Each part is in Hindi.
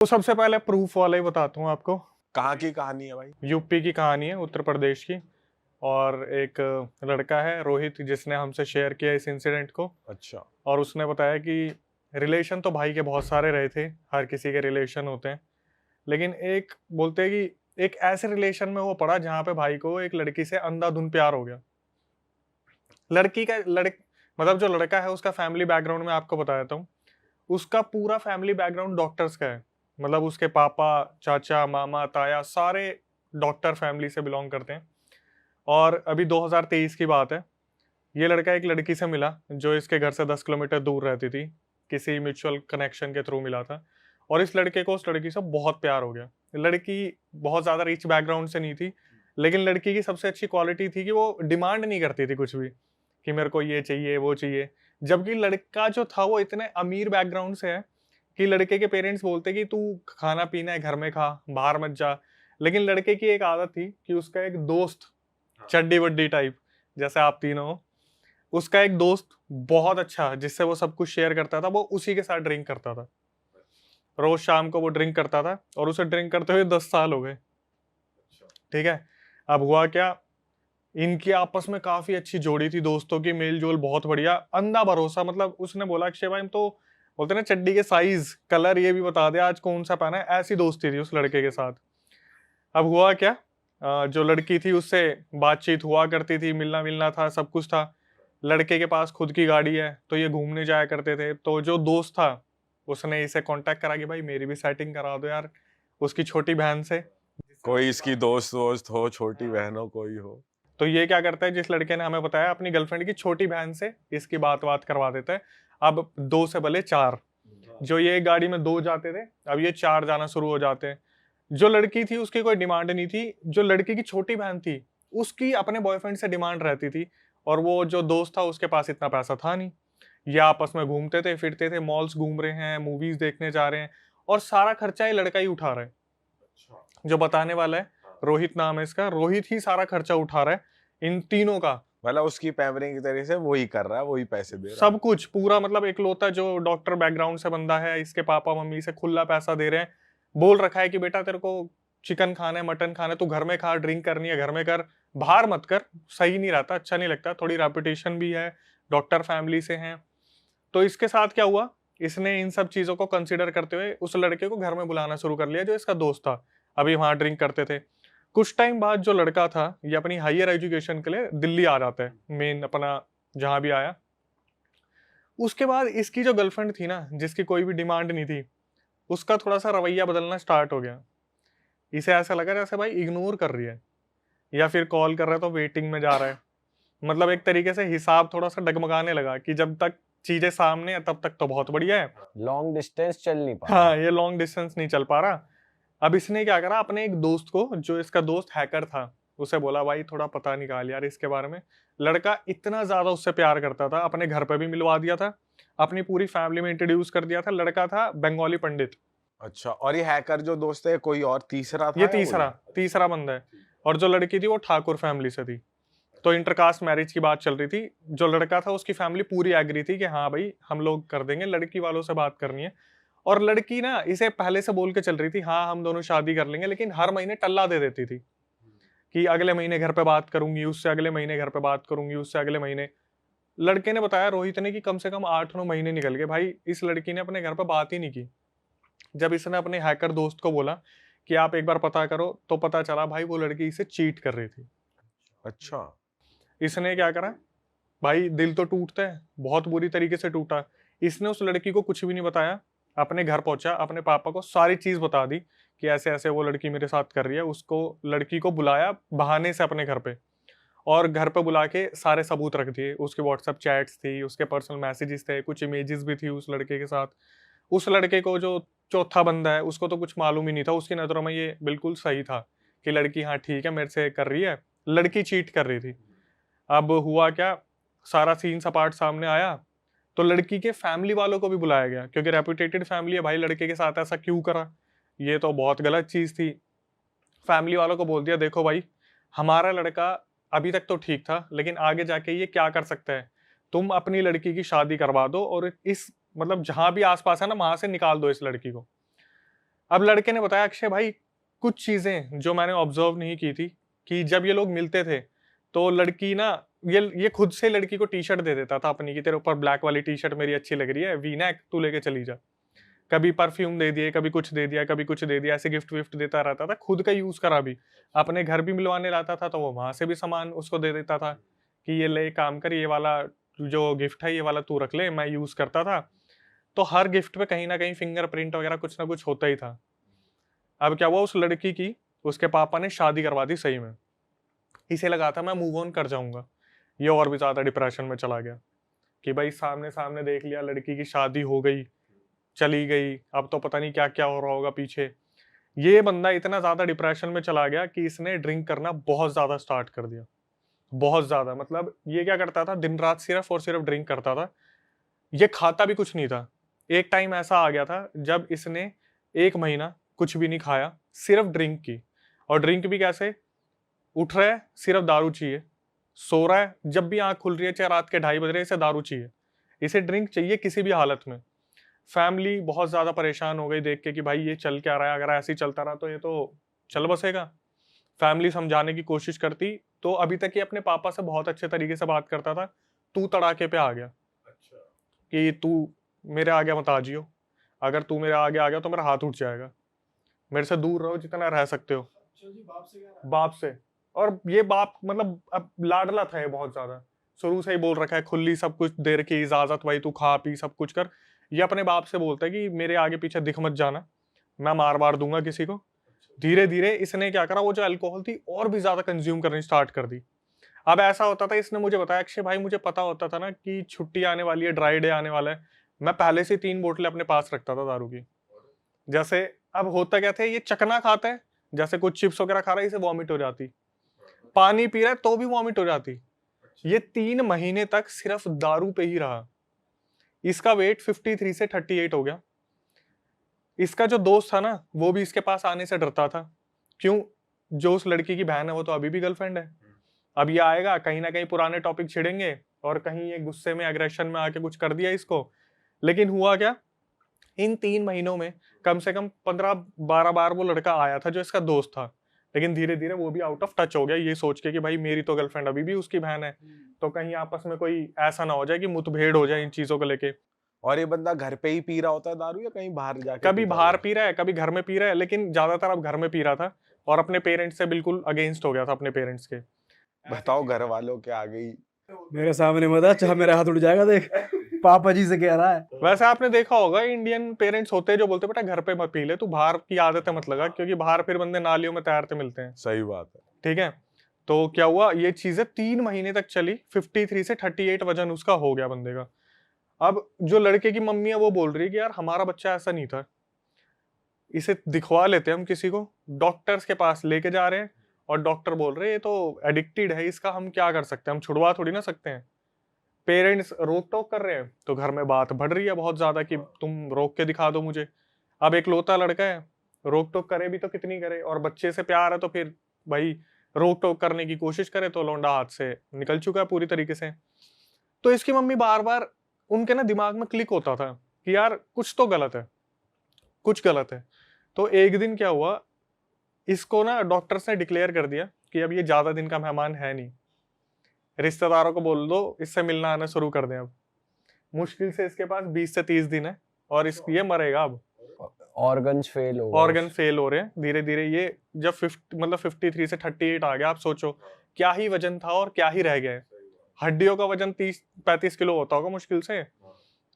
तो सबसे पहले प्रूफ वाला ही बताता हूँ आपको। कहाँ की कहानी है भाई? यूपी की कहानी है, उत्तर प्रदेश की। और एक लड़का है रोहित, जिसने हमसे शेयर किया इस इंसिडेंट को। अच्छा। और उसने बताया कि रिलेशन तो भाई के बहुत सारे रहे थे, हर किसी के रिलेशन होते हैं। लेकिन एक बोलते हैं कि एक ऐसे रिलेशन में वो पड़ा जहाँ पे भाई को एक लड़की से अंधाधुंध प्यार हो गया। लड़की का मतलब जो लड़का है उसका फैमिली बैकग्राउंड में आपको बता देता हूँ। उसका पूरा फैमिली बैकग्राउंड डॉक्टर्स का है। मतलब उसके पापा, चाचा, मामा, ताया सारे डॉक्टर फैमिली से बिलोंग करते हैं। और अभी 2023 की बात है। ये लड़का एक लड़की से मिला जो इसके घर से 10 किलोमीटर दूर रहती थी। किसी म्यूचुअल कनेक्शन के थ्रू मिला था। और इस लड़के को उस लड़की से बहुत प्यार हो गया। लड़की बहुत ज़्यादा रिच बैकग्राउंड से नहीं थी, लेकिन लड़की की सबसे अच्छी क्वालिटी थी कि वो डिमांड नहीं करती थी कुछ भी, कि मेरे को ये चाहिए वो चाहिए। जबकि लड़का जो था वो इतने अमीर बैकग्राउंड से है कि लड़के के पेरेंट्स बोलते कि तू खाना पीना है घर में खा, बाहर मत जा। लेकिन लड़के की एक आदत थी कि उसका एक दोस्त, चड्डी वड्डी टाइप जैसे आप तीनों हो, उसका एक दोस्त बहुत अच्छा जिससे वो सब कुछ शेयर करता था, वो उसी के साथ ड्रिंक करता था। रोज शाम को वो ड्रिंक करता था और उसे ड्रिंक करते हुए 10 साल हो गए। ठीक है। अब हुआ क्या, इनकी आपस में काफी अच्छी जोड़ी थी, दोस्तों की मेल जोल बहुत बढ़िया, अंधा भरोसा। मतलब उसने बोला अक्षय भाई तो बोलते ना चड्डी के साइज कलर ये भी बता दे आज कौन सा पहना है, ऐसी दोस्ती थी उस लड़के के साथ। अब हुआ क्या, जो लड़की थी उससे बातचीत हुआ करती थी, मिलना मिलना था, सब कुछ था। लड़के के पास खुद की गाड़ी है तो ये घूमने जाया करते थे। तो जो दोस्त था उसने इसे कांटेक्ट करा कि भाई मेरी भी सेटिंग करा दो यार उसकी छोटी बहन से। कोई इसकी दोस्त दोस्त हो, छोटी बहन हो, कोई हो। तो ये क्या करता है, जिस लड़के ने हमें बताया अपनी गर्लफ्रेंड की छोटी बहन से इसकी बात करवा देता है। अब दो से भले चार, जो ये एक गाड़ी में दो जाते थे अब ये चार जाना शुरू हो जाते हैं। जो लड़की थी उसकी कोई डिमांड नहीं थी, जो लड़की की छोटी बहन थी उसकी अपने बॉयफ्रेंड से डिमांड रहती थी। और वो जो दोस्त था उसके पास इतना पैसा था नहीं। ये आपस में घूमते थे फिरते थे, मॉल्स घूम रहे हैं, मूवीज देखने जा रहे हैं, और सारा खर्चा ये लड़का ही उठा रहा है। जो बताने वाला है, रोहित नाम है इसका, रोहित ही सारा खर्चा उठा रहा है इन तीनों का। मतलब उसकी पैम्परिंग की तरीके से वही कर रहा है, वही पैसे दे रहा है। सब कुछ पूरा, मतलब इकलौता जो डॉक्टर बैकग्राउंड से बंदा है, इसके पापा मम्मी से खुला पैसा दे रहे हैं। बोल रखा है कि बेटा तेरे को चिकन खाना है, मटन खाना है, तू घर में खा, ड्रिंक करनी है घर में कर, बाहर मत कर, सही नहीं रहता, अच्छा नहीं लगता, थोड़ी रेपुटेशन भी है, डॉक्टर फैमिली से हैं। तो इसके साथ क्या हुआ, इसने इन सब चीजों को कंसिडर करते हुए उस लड़के को घर में बुलाना शुरू कर लिया जो इसका दोस्त था। अभी वहां ड्रिंक करते थे। कुछ टाइम बाद जो लड़का था ये अपनी हायर एजुकेशन के लिए दिल्ली आ जाता है, मेन अपना जहां भी आया। उसके बाद इसकी जो गर्लफ्रेंड थी ना, जिसकी कोई भी डिमांड नहीं थी, उसका थोड़ा सा रवैया बदलना स्टार्ट हो गया। इसे ऐसा लगा जैसे भाई इग्नोर कर रही है, या फिर कॉल कर रहा है तो वेटिंग में जा रहा है। मतलब एक तरीके से हिसाब थोड़ा सा डगमगाने लगा कि जब तक चीजें सामने है तब तक तो बहुत बढ़िया है। लॉन्ग डिस्टेंस चल नहीं पा रहा। हाँ, ये लॉन्ग डिस्टेंस नहीं चल पा रहा। अब इसने क्या करा, अपने एक दोस्त को, जो इसका दोस्त हैकर था, उसे बोला भाई थोड़ा पता निकाल यार इसके बारे में। लड़का इतना ज्यादा उससे प्यार करता था, अपने घर पे भी मिलवा दिया था, अपनी पूरी फैमिली में इंट्रोड्यूस कर दिया था। लड़का था बंगाली पंडित। अच्छा, और ये हैकर जो दोस्त है कोई और तीसरा था ये या तीसरा वही? तीसरा बंदा है। और जो लड़की थी वो ठाकुर फैमिली से थी। तो इंटरकास्ट मैरिज की बात चल रही थी। जो लड़का था उसकी फैमिली पूरी एग्री थी कि हाँ भाई हम लोग कर देंगे, लड़की वालों से बात करनी है। और लड़की ना इसे पहले से बोल के चल रही थी हाँ हम दोनों शादी कर लेंगे, लेकिन हर महीने टल्ला दे देती थी कि अगले महीने घर पे बात करूंगी उससे, अगले महीने घर पे बात करूंगी उससे, अगले महीने। लड़के ने बताया रोहित ने कि कम से कम 8-9 महीने निकल गए भाई, इस लड़की ने अपने घर पे बात ही नहीं की। जब इसने अपने हैकर दोस्त को बोला कि आप एक बार पता करो, तो पता चला भाई वो लड़की इसे चीट कर रही थी। अच्छा। इसने क्या करा, भाई दिल तो टूटता है, बहुत बुरी तरीके से टूटा। इसने उस लड़की को कुछ भी नहीं बताया, अपने घर पहुंचा, अपने पापा को सारी चीज बता दी कि ऐसे ऐसे वो लड़की मेरे साथ कर रही है। उसको, लड़की को बुलाया बहाने से अपने घर पे, और घर पे बुला के सारे सबूत रख दिए। उसके व्हाट्सएप चैट्स थी, उसके पर्सनल मैसेजेस थे, कुछ इमेजेस भी थी उस लड़के के साथ। उस लड़के को, जो चौथा बंदा है, उसको तो कुछ मालूम ही नहीं था। उसकी नज़रों में ये बिल्कुल सही था कि लड़की हाँ ठीक है मेरे से कर रही है, लड़की चीट कर रही थी। अब हुआ क्या, सारा सीन सपाट सामने आया। तो लड़की के फैमिली वालों को भी बुलाया गया, क्योंकि रेपुटेटेड फैमिली है भाई, लड़के के साथ ऐसा क्यों करा, ये तो बहुत गलत चीज थी। फैमिली वालों को बोल दिया देखो भाई, हमारा लड़का अभी तक तो ठीक था, लेकिन आगे जाके ये क्या कर सकता है, तुम अपनी लड़की की शादी करवा दो और इस, मतलब जहां भी आसपास है ना वहां से निकाल दो इस लड़की को। अब लड़के ने बताया अक्षय भाई कुछ चीजें जो मैंने ऑब्जर्व नहीं की थी कि जब ये लोग मिलते थे तो लड़की ना ये खुद से लड़की को टी शर्ट दे देता था अपनी कि तेरे ऊपर ब्लैक वाली टी शर्ट मेरी अच्छी लग रही है, वी नेक, तू लेके चली जा। कभी परफ्यूम दे दिए, कभी कुछ दे दिया, कभी कुछ दे दिया, ऐसे गिफ्ट विफ्ट देता रहता था, खुद का यूज करा भी। अपने घर भी मिलवाने लाता था तो वो वहां से भी सामान उसको दे देता था कि ये ले काम कर, ये वाला जो गिफ्ट है ये वाला तू रख ले, मैं यूज करता था। तो हर गिफ्ट पे कहीं ना कहीं फिंगरप्रिंट वगैरह कुछ ना कुछ होता ही था। अब क्या हुआ, उस लड़की की उसके पापा ने शादी करवा दी सही में। इसे लगा था मैं मूव ऑन कर जाऊंगा, ये और भी ज्यादा डिप्रेशन में चला गया कि भाई सामने सामने देख लिया, लड़की की शादी हो गई, चली गई, अब तो पता नहीं क्या क्या हो रहा होगा पीछे। ये बंदा इतना ज्यादा डिप्रेशन में चला गया कि इसने ड्रिंक करना बहुत ज्यादा स्टार्ट कर दिया, बहुत ज्यादा। मतलब ये क्या करता था, दिन रात सिर्फ और सिर्फ ड्रिंक करता था, ये खाता भी कुछ नहीं था। एक टाइम ऐसा आ गया था जब इसने 1 महीना कुछ भी नहीं खाया, सिर्फ ड्रिंक की। और ड्रिंक भी कैसे, उठ रहा है सिर्फ दारू चाहिए, सो रहा है जब भी आंख खुल रही है चाहे रात के 2:30 बज रहे, इसे दारू चाहिए, इसे ड्रिंक चाहिए किसी भी हालत में। फैमिली बहुत ज्यादा परेशान हो गई देख के कि भाई ये चल क्या रहा है, अगर ऐसे ही चलता रहा तो ये तो चल बसेगा। फैमिली समझाने की कोशिश करती तो अभी तक ये अपने पापा से बहुत अच्छे तरीके से बात करता था, तू तड़ाके पे आ गया कि तू मेरे आगे मत आ जियो, अगर तू मेरे आगे आ गया तो मेरा हाथ उठ जाएगा, मेरे से दूर रहो जितना रह सकते हो। बाप से। और ये बाप मतलब अब लाडला था ये बहुत ज्यादा, शुरू से ही बोल रखा है, खुली सब कुछ दे रखी इजाजत, भाई तू खा पी सब कुछ कर। ये अपने बाप से बोलता है कि मेरे आगे पीछे दिख मत जाना, मैं मार मार दूंगा किसी को। धीरे धीरे इसने क्या करा, वो जो अल्कोहल थी और भी ज्यादा कंज्यूम करनी स्टार्ट कर दी। अब ऐसा होता था, इसने मुझे बताया अक्षय भाई मुझे पता होता था ना कि छुट्टी आने वाली है, ड्राई डे आने वाला है, मैं पहले से 3 बोतलें अपने पास रखता था दारू की। जैसे अब होता क्या था, ये चकना खाता है, जैसे कुछ चिप्स वगैरह खा रहा है इसे वॉमिट हो जाती, पानी पी रहा है तो भी वॉमिट हो जाती। ये 3 महीने तक सिर्फ दारू पे ही रहा। इसका वेट 53 से 38 हो गया। इसका जो दोस्त था ना वो भी इसके पास आने से डरता था, क्यों, जो उस लड़की की बहन है वो तो अभी भी गर्लफ्रेंड है। अब ये आएगा कहीं ना कहीं पुराने टॉपिक छिड़ेंगे और कहीं ये गुस्से में एग्रेशन में आके कुछ कर दिया इसको। लेकिन हुआ क्या, इन 3 महीनों में कम से कम 15-12 बार वो लड़का आया था जो इसका दोस्त था, लेकिन धीरे धीरे वो भी आउट ऑफ टच हो गया, ये सोच के कि भाई मेरी तो गर्लफ्रेंड अभी भी उसकी बहन है, तो कहीं आपस में कोई ऐसा ना हो जाए कि मुठभेड़ हो जाए इन चीजों को लेके। और ये बंदा घर पे ही पी रहा होता है दारू या कहीं बाहर जाके कभी पीता बाहर होगा? पी रहा है, कभी घर में पी रहा है, लेकिन ज्यादातर अब घर में पी रहा था और अपने पेरेंट्स से बिल्कुल अगेंस्ट हो गया था अपने पेरेंट्स के। बताओ घर वालों के आ गई। मेरे सामने मत आ, चाहे मेरा हाथ उड़ जाएगा देख, पापा जी से कह रहा है। वैसे आपने देखा होगा इंडियन पेरेंट्स होते हैं जो बोलते हैं बेटा घर पे मत पी ले, तू बाहर की आदतें मत लगा, क्योंकि बाहर फिर बंदे नालियों में तैरते मिलते हैं। सही बात है। ठीक है, तो क्या हुआ, ये चीजें 3 महीने तक चली, 53 से 38 वजन उसका हो गया बंदे का। अब जो लड़के की मम्मी है वो बोल रही है कि यार हमारा बच्चा ऐसा नहीं था, इसे दिखवा लेते हैं हम किसी को, डॉक्टर्स के पास लेके जा रहे हैं और डॉक्टर बोल रहे हैं ये तो एडिक्टेड है, इसका हम क्या कर सकते हैं, हम छुड़वा थोड़ी ना सकते हैं। पेरेंट्स रोक टोक कर रहे हैं तो घर में बात बढ़ रही है बहुत ज्यादा कि तुम रोक के दिखा दो मुझे। अब एक लौता लड़का है, रोक टोक करे भी तो कितनी करे, और बच्चे से प्यार है तो फिर भाई रोक टोक करने की कोशिश करे तो लौंडा हाथ से निकल चुका है पूरी तरीके से। तो इसकी मम्मी बार बार, उनके ना दिमाग में क्लिक होता था कि यार कुछ तो गलत है, कुछ गलत है। तो एक दिन क्या हुआ, इसको ना डॉक्टर्स ने डिक्लेयर कर दिया कि अब ये ज्यादा दिन का मेहमान है नहीं, रिश्तेदारों को बोल दो इससे मिलना आना शुरू कर दें। अब मुश्किल से इसके पास 20 से 30 दिन है और ये मरेगा अब। ऑर्गन्स फेल हो गए। ऑर्गन फेल हो रहे हैं धीरे धीरे। ये जब 53 से 38 आ गया, आप सोचो क्या ही वजन था और क्या ही रह गया है। हड्डियों का वजन 30-35 किलो होता होगा मुश्किल से।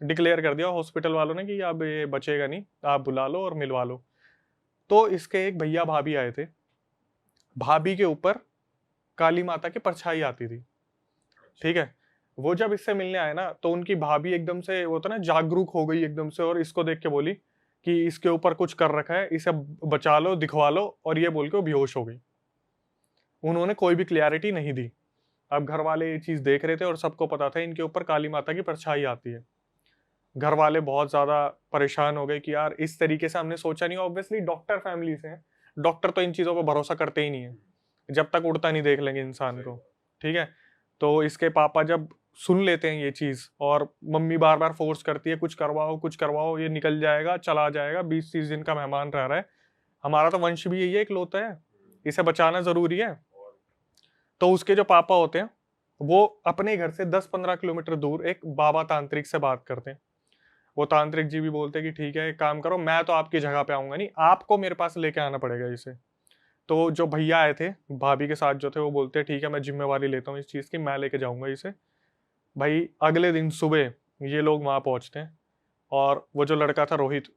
डिक्लेयर कर दिया हॉस्पिटल वालों ने कि अब ये बचेगा नहीं, आप बुला लो और मिलवा लो। तो इसके एक भैया भाभी आए थे, भाभी के ऊपर काली माता की परछाई आती थी। ठीक है, वो जब इससे मिलने आए ना तो उनकी भाभी एकदम से वो था ना जागरूक हो गई एकदम से, और इसको देख के बोली कि इसके ऊपर कुछ कर रखा है, इसे बचा लो, दिखवा लो, और ये बोल के वो बेहोश हो गई। उन्होंने कोई भी क्लियरिटी नहीं दी। अब घर वाले ये चीज देख रहे थे और सबको पता था इनके ऊपर काली माता की परछाई आती है। घर वाले बहुत ज्यादा परेशान हो गए कि यार इस तरीके से हमने सोचा नहीं। ऑब्वियसली डॉक्टर फैमिली से हैं, डॉक्टर तो इन चीजों पर भरोसा करते ही नहीं है जब तक उड़ता नहीं देख लेंगे इंसान को। ठीक है, तो इसके पापा जब सुन लेते हैं ये चीज, और मम्मी बार बार फोर्स करती है कुछ करवाओ, ये निकल जाएगा, चला जाएगा, 20-30 दिन का मेहमान रह रहा है, हमारा तो वंश भी यही है, इकलौता है, इसे बचाना जरूरी है। तो उसके जो पापा होते हैं वो अपने घर से 10-15 किलोमीटर दूर एक बाबा तांत्रिक से बात करते हैं। वो तांत्रिक जी भी बोलते हैं कि ठीक है, एक काम करो, मैं तो आपकी जगह पे आऊंगा नहीं, आपको मेरे पास लेके आना पड़ेगा इसे। तो जो भैया आए थे भाभी के साथ जो थे, वो बोलते हैं ठीक है, मैं जिम्मेवारी लेता हूँ इस चीज़ की, मैं लेके जाऊंगा इसे। भाई अगले दिन सुबह ये लोग वहाँ पहुँचते हैं, और वो जो लड़का था रोहित,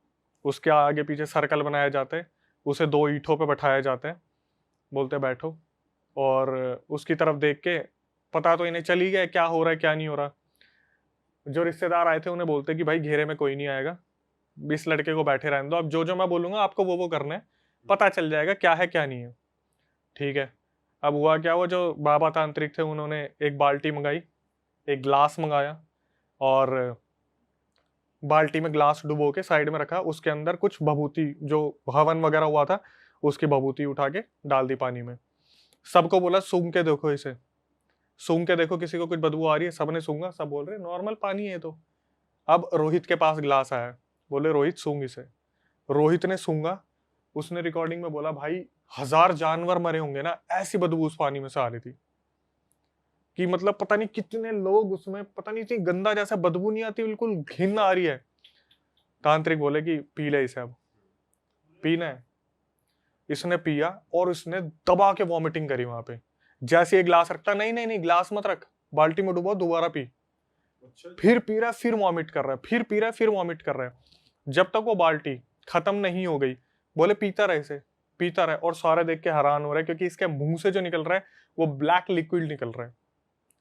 उसके आगे पीछे सर्कल बनाया जाता है, उसे 2 ईंटों पे बैठाया जाता है, बोलते हैं बैठो, और उसकी तरफ देख के पता तो इन्हें चली गया क्या हो रहा है क्या नहीं हो रहा। जो रिश्तेदार आए थे उन्हें बोलते कि भाई घेरे में कोई नहीं आएगा, इस लड़के को बैठे रहने दो, अब जो जो मैं बोलूंगा आपको वो करना है, पता चल जाएगा क्या है क्या नहीं है। ठीक है। अब हुआ क्या, वो जो बाबा तांत्रिक थे उन्होंने एक बाल्टी मंगाई, एक ग्लास मंगाया, और बाल्टी में ग्लास डुबो के साइड में रखा, उसके अंदर कुछ भभूति जो हवन वगैरह हुआ था उसकी भभूति उठा के डाल दी पानी में। सबको बोला सूंघ के देखो इसे, सूंघ के देखो किसी को कुछ बदबू आ रही है, सबने सूंघा, सब बोल रहे नॉर्मल पानी है। तो अब रोहित के पास ग्लास आया, बोले रोहित सूंघ इसे। रोहित ने सूंघा, उसने रिकॉर्डिंग में बोला भाई 1000 जानवर मरे होंगे ना, ऐसी बदबू उस पानी में से आ रही थी कि मतलब पता नहीं कितने लोग उसमें, पता नहीं इतनी गंदा, जैसा बदबू नहीं आती, बिल्कुल घिन आ रही है। तांत्रिक बोले कि पी ले इसे, अब पीना है। इसने पिया और उसने दबा के वॉमिटिंग करी वहां पे। जैसे ये ग्लास रखता, नहीं नहीं नहीं ग्लास मत रख, बाल्टी में डुबो, दोबारा पी। फिर पी रहा है, फिर वॉमिट कर रहा है, फिर पी रहा है, फिर वॉमिट कर रहा है, जब तक वो बाल्टी खत्म नहीं हो गई। बोले पीता रहे इसे, पीता रहे, और सारे देख के हैरान हो रहे हैं क्योंकि इसके मुंह से जो निकल रहा है वो ब्लैक लिक्विड निकल रहा है,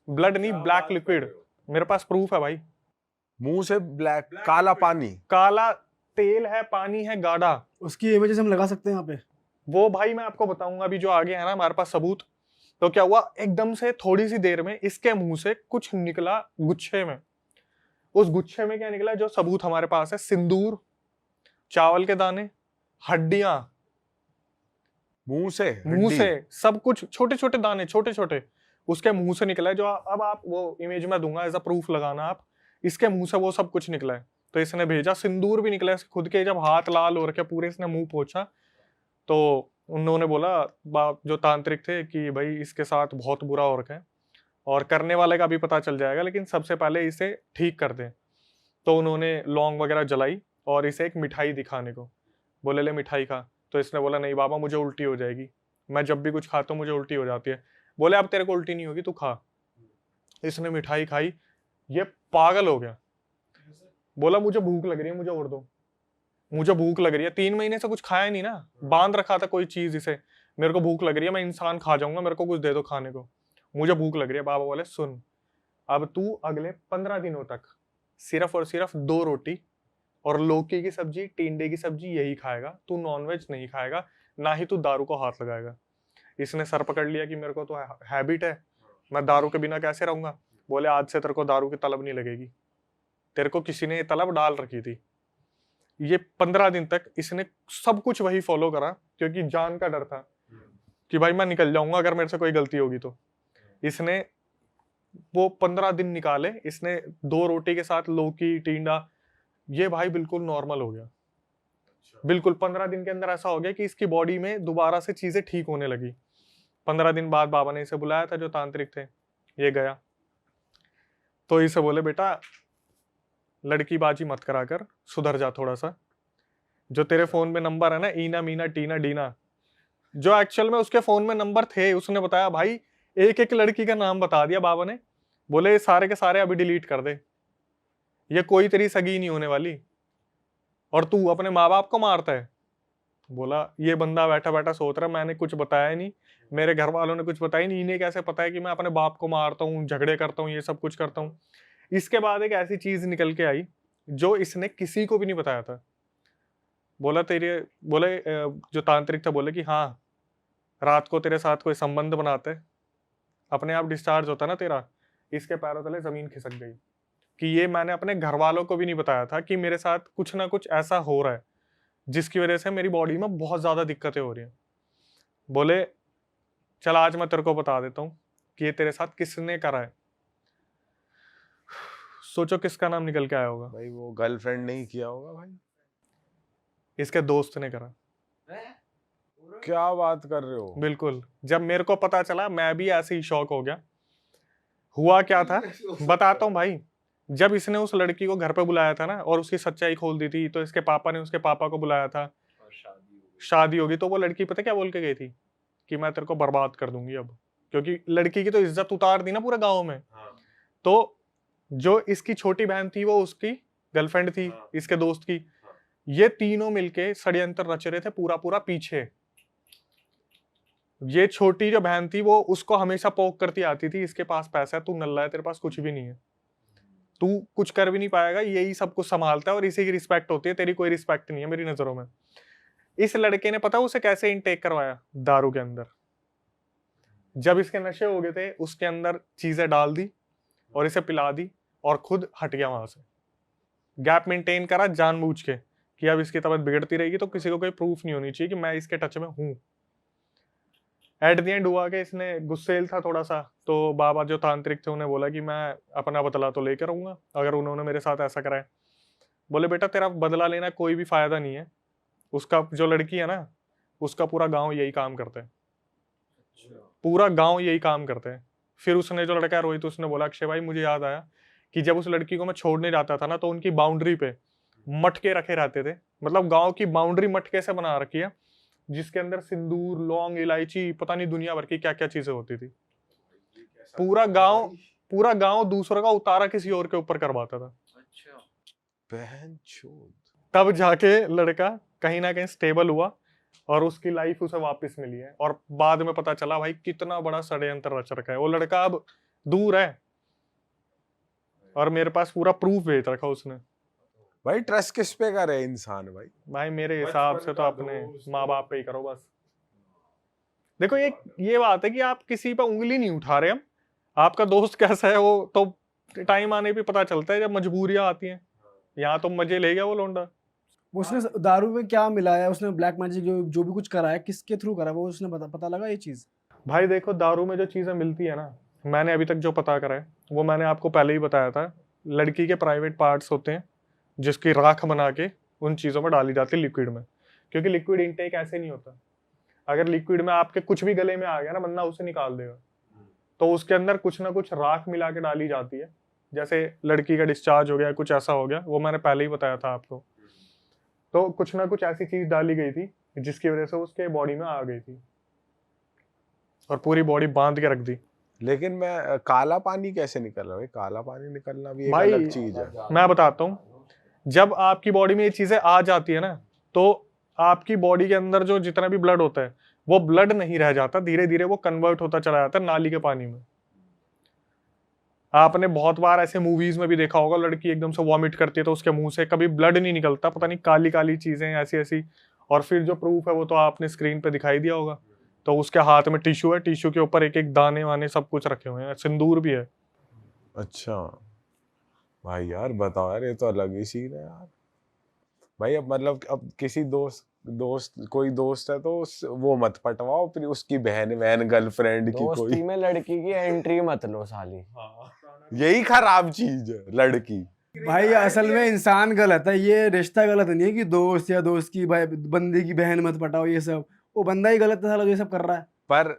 ब्लड नहीं, ब्लैक लिक्विड। मेरे पास प्रूफ है भाई, मुंह से ब्लैक काला पानी, काला तेल है, पानी है गाढ़ा। उसकी इमेजेस हम लगा सकते हैं यहाँ पे। वो भाई मैं आपको बताऊंगा अभी, जो आगे है ना हमारे पास सबूत। तो क्या हुआ, एकदम से थोड़ी सी देर में इसके मुंह से कुछ निकला गुच्छे में। उस गुच्छे में क्या निकला, जो सबूत हमारे पास है, सिंदूर, चावल के दाने, हड्डियां, मुंह से मुंह हड्डी। से सब कुछ, छोटे छोटे दाने, छोटे छोटे उसके मुंह से निकला है। जो अब आप वो इमेज में दूंगा एज अ प्रूफ लगाना आप, इसके मुंह से वो सब कुछ निकला है। तो इसने भेजा, सिंदूर भी निकला है खुद के, जब हाथ लाल हो रखे पूरे, इसने मुंह पोंछा तो उन्होंने बोला जो तांत्रिक थे कि भाई इसके साथ बहुत बुरा हो रखा है, और करने वाले का भी पता चल जाएगा, लेकिन सबसे पहले इसे ठीक कर दें। तो उन्होंने लौंग वगैरह जलाई और इसे एक मिठाई दिखाने को बोले, ले मिठाई खा। तो इसने बोला नहीं बाबा मुझे उल्टी हो जाएगी, मैं जब भी कुछ खाता हूँ मुझे उल्टी हो जाती है। बोले अब तेरे को उल्टी नहीं होगी, तू खा। इसने मिठाई खाई, ये पागल हो गया, बोला मुझे भूख लग रही है, मुझे और दो, मुझे भूख लग रही है। 3 महीने से कुछ खाया नहीं ना, बांध रखा था कोई चीज इसे, मेरे को भूख लग रही है, मैं इंसान खा जाऊंगा, मेरे को कुछ दे दो खाने को, मुझे भूख लग रही है। बाबा बोले सुन, अब तू अगले 15 दिनों तक सिर्फ और सिर्फ 2 रोटी और लौकी की सब्जी, टिंडे की सब्जी यही खाएगा, तू नॉनवेज नहीं खाएगा, ना ही तू दारू को हाथ लगाएगा। इसने सर पकड़ लिया कि मेरे को तो हैबिट है, मैं दारू के बिना कैसे रहूंगा। बोले आज से तेरे को दारू की तलब नहीं लगेगी, तेरे को किसी ने ये तलब डाल रखी थी। ये 15 दिन तक इसने सब कुछ वही फॉलो करा, क्योंकि जान का डर था कि भाई मैं निकल जाऊंगा अगर मेरे से कोई गलती होगी तो। इसने वो 15 दिन निकाले, इसने 2 रोटी के साथ लौकी, टिंडा, ये भाई बिल्कुल नॉर्मल हो गया। बिल्कुल 15 दिन के अंदर ऐसा हो गया कि इसकी बॉडी में दोबारा से चीजें ठीक होने लगी। 15 दिन बाद बाबा ने इसे बुलाया था, जो तांत्रिक थे, ये गया तो इसे बोले बेटा लड़की बाजी मत करा कर, सुधर जा थोड़ा सा। जो तेरे फोन में नंबर है ना, ईना मीना टीना डीना, जो एक्चुअल में उसके फोन में नंबर थे, उसने बताया भाई एक एक लड़की का नाम बता दिया बाबा ने। बोले ये सारे के सारे अभी डिलीट कर दे, ये कोई तेरी सगी नहीं होने वाली, और तू अपने माँ बाप को मारता है। बोला ये बंदा बैठा बैठा सोच रहा मैंने कुछ बताया नहीं, मेरे घर वालों ने कुछ बताया नहीं, इन्हें कैसे पता है कि मैं अपने बाप को मारता हूँ, झगड़े करता हूँ, ये सब कुछ करता हूँ। इसके बाद एक ऐसी चीज निकल के आई जो इसने किसी को भी नहीं बताया था। बोला बोले जो तांत्रिक था, बोले कि हाँ रात को तेरे साथ कोई संबंध बनाते, अपने आप डिस्चार्ज होता ना तेरा। इसके पैरों तले जमीन खिसक गई कि ये मैंने अपने घर वालों को भी नहीं बताया था कि मेरे साथ कुछ ना कुछ ऐसा हो रहा है जिसकी वजह से मेरी बॉडी में बहुत ज्यादा दिक्कतें हो रही हैं। बोले चल आज मैं तेरे को बता देता हूँ कि ये तेरे साथ किसने करा है। सोचो किसका नाम निकल के आया होगा। भाई वो गर्लफ्रेंड नहीं किया होगा भाई। इसके दोस्त ने करा। क्या बात कर रहे हो? बिल्कुल। जब मेरे को पता चला मैं भी ऐसे ही शॉक हो गया। हुआ क्या था बताता हूँ भाई। जब इसने उस लड़की को घर पे बुलाया था ना और उसकी सच्चाई खोल दी थी, तो इसके पापा ने उसके पापा को बुलाया था, शादी होगी। तो वो लड़की पता क्या बोल के गई थी कि मैं तेरे को बर्बाद कर दूंगी अब, क्योंकि लड़की की तो इज्जत उतार दी ना पूरे गाँव में। तो जो इसकी छोटी बहन थी वो उसकी गर्लफ्रेंड थी, इसके दोस्त की। ये तीनों मिलके षड्यंत्र रच रहे थे पूरा पूरा पीछे। ये छोटी जो बहन थी वो उसको हमेशा पोक करती आती थी, इसके पास पैसा है, तू नल्ला है, तेरे पास कुछ भी नहीं है, तू कुछ कर भी नहीं पाएगा, यही सब कुछ संभालता है और इसी की रिस्पेक्ट होती है, तेरी कोई रिस्पेक्ट नहीं है मेरी नजरों में। इस लड़के ने पता उसे कैसे इनटेक करवाया? दारू के अंदर। जब इसके नशे हो गए थे उसके अंदर चीजें डाल दी और इसे पिला दी और खुद हट गया वहां से। गैप मेंटेन करा जानबूझ के कि अब इसकी तबीयत बिगड़ती रहेगी तो किसी को कोई प्रूफ नहीं होनी चाहिए कि मैं इसके टच में हूं। एट द एंड हुआ कि इसने गुस्सेल था थोड़ा सा, तो बाबा जो तांत्रिक थे उन्हें बोला कि मैं अपना बदला तो लेकर आऊंगा अगर उन्होंने मेरे साथ ऐसा करा है। बोले बेटा तेरा बदला लेना कोई भी फायदा नहीं है। उसका जो लड़की है ना उसका पूरा गांव यही काम करता है, पूरा गांव यही काम करते हैं। फिर उसने जो लड़का है रोहित, उसने बोला अक्षय भाई मुझे याद आया कि जब उस लड़की को मैं छोड़ने जाता था ना तो उनकी बाउंड्री पे मटके रखे रहते थे। मतलब गांव की बाउंड्री मटके से बना रखी है जिसके अंदर सिंदूर, लौंग, इलायची, पता नहीं दुनिया भर की क्या क्या चीजें होती थी। पूरा गांव दूसरों का उतारा किसी और के ऊपर करवाता था। बहनचोद। तब जाके लड़का कहीं ना कहीं स्टेबल हुआ और उसकी लाइफ उसे वापस मिली है। और बाद में पता चला भाई कितना बड़ा षड्यंत्र रच रखा है। वो लड़का अब दूर है और मेरे पास पूरा प्रूफ भेज रखा उसने। भाई ट्रस्ट किस पे करे इंसान भाई? भाई मेरे हिसाब से तो अपने माँ बाप पे ही करो बस। देखो ये बात है कि आप किसी पे उंगली नहीं उठा रहे। हम आपका दोस्त कैसा है वो तो टाइम आने पे पता चलता है, जब मजबूरियां आती हैं। यहाँ तो मजे ले गया वो लौंडा। उसने दारू में क्या मिलाया, उसने ब्लैक मैजिक जो भी कुछ करा है किसके थ्रू करा वो उसने पता लगा ये चीज? भाई देखो दारू में जो चीजें मिलती है ना, मैंने अभी तक जो पता करा है वो मैंने आपको पहले ही बताया था। लड़की के प्राइवेट पार्ट्स होते हैं जिसकी राख बना के उन चीजों में डाली जाती है लिक्विड में, क्योंकि लिक्विड इनटेक ऐसे नहीं होता। अगर लिक्विड में आपके कुछ भी गले में आ गया ना बंदा उसे निकाल देगा। तो उसके अंदर कुछ ना कुछ राख मिला के डाली जाती है, जैसे लड़की का डिस्चार्ज हो गया, कुछ ऐसा हो गया, वो मैंने पहले ही बताया था आपको। तो कुछ ना कुछ ऐसी चीज डाली गई थी जिसकी वजह से उसके बॉडी में आ गई थी और पूरी बॉडी बांध के रख दी। लेकिन मैं काला पानी कैसे निकल रहा है? काला पानी निकलना भी एक भाई अलग चीज है। मैं बताता हूँ, जब आपकी बॉडी में ये चीजें आ जाती है ना तो आपकी बॉडी के अंदर जो जितना भी ब्लड होता है वो ब्लड नहीं रह जाता, धीरे धीरे वो कन्वर्ट होता चला जाता है नाली के पानी में। आपने बहुत बार ऐसे मूवीज में भी देखा होगा, लड़की एकदम से वॉमिट करती है तो उसके मुंह से कभी ब्लड नहीं निकलता, पता नहीं काली काली चीजें ऐसी ऐसी। और फिर जो प्रूफ है वो तो आपने स्क्रीन पे दिखाई दिया होगा। तो उसके हाथ में टिश्यू है, टिश्यू के ऊपर एक एक दाने वाने सब कुछ रखे हुए हैं, सिंदूर भी है। अच्छा भाई यार बताओ यार, ये तो अलग ही सीन है यार। भाई अब मतलब अब किसी कोई दोस्त है तो वो मत पटवाओ, फिर उसकी बहन गर्लफ्रेंड की दोस्ती कोई। में लड़की की एंट्री मत लो साली। यही खराब चीज है लड़की। भाई असल में इंसान गलत है, ये रिश्ता गलत नहीं है कि दोस्त या दोस्त की भाई बंदे की बहन मत पटाओ, ये सब वो बंदा ही गलत है साला जो ये सब कर रहा है। पर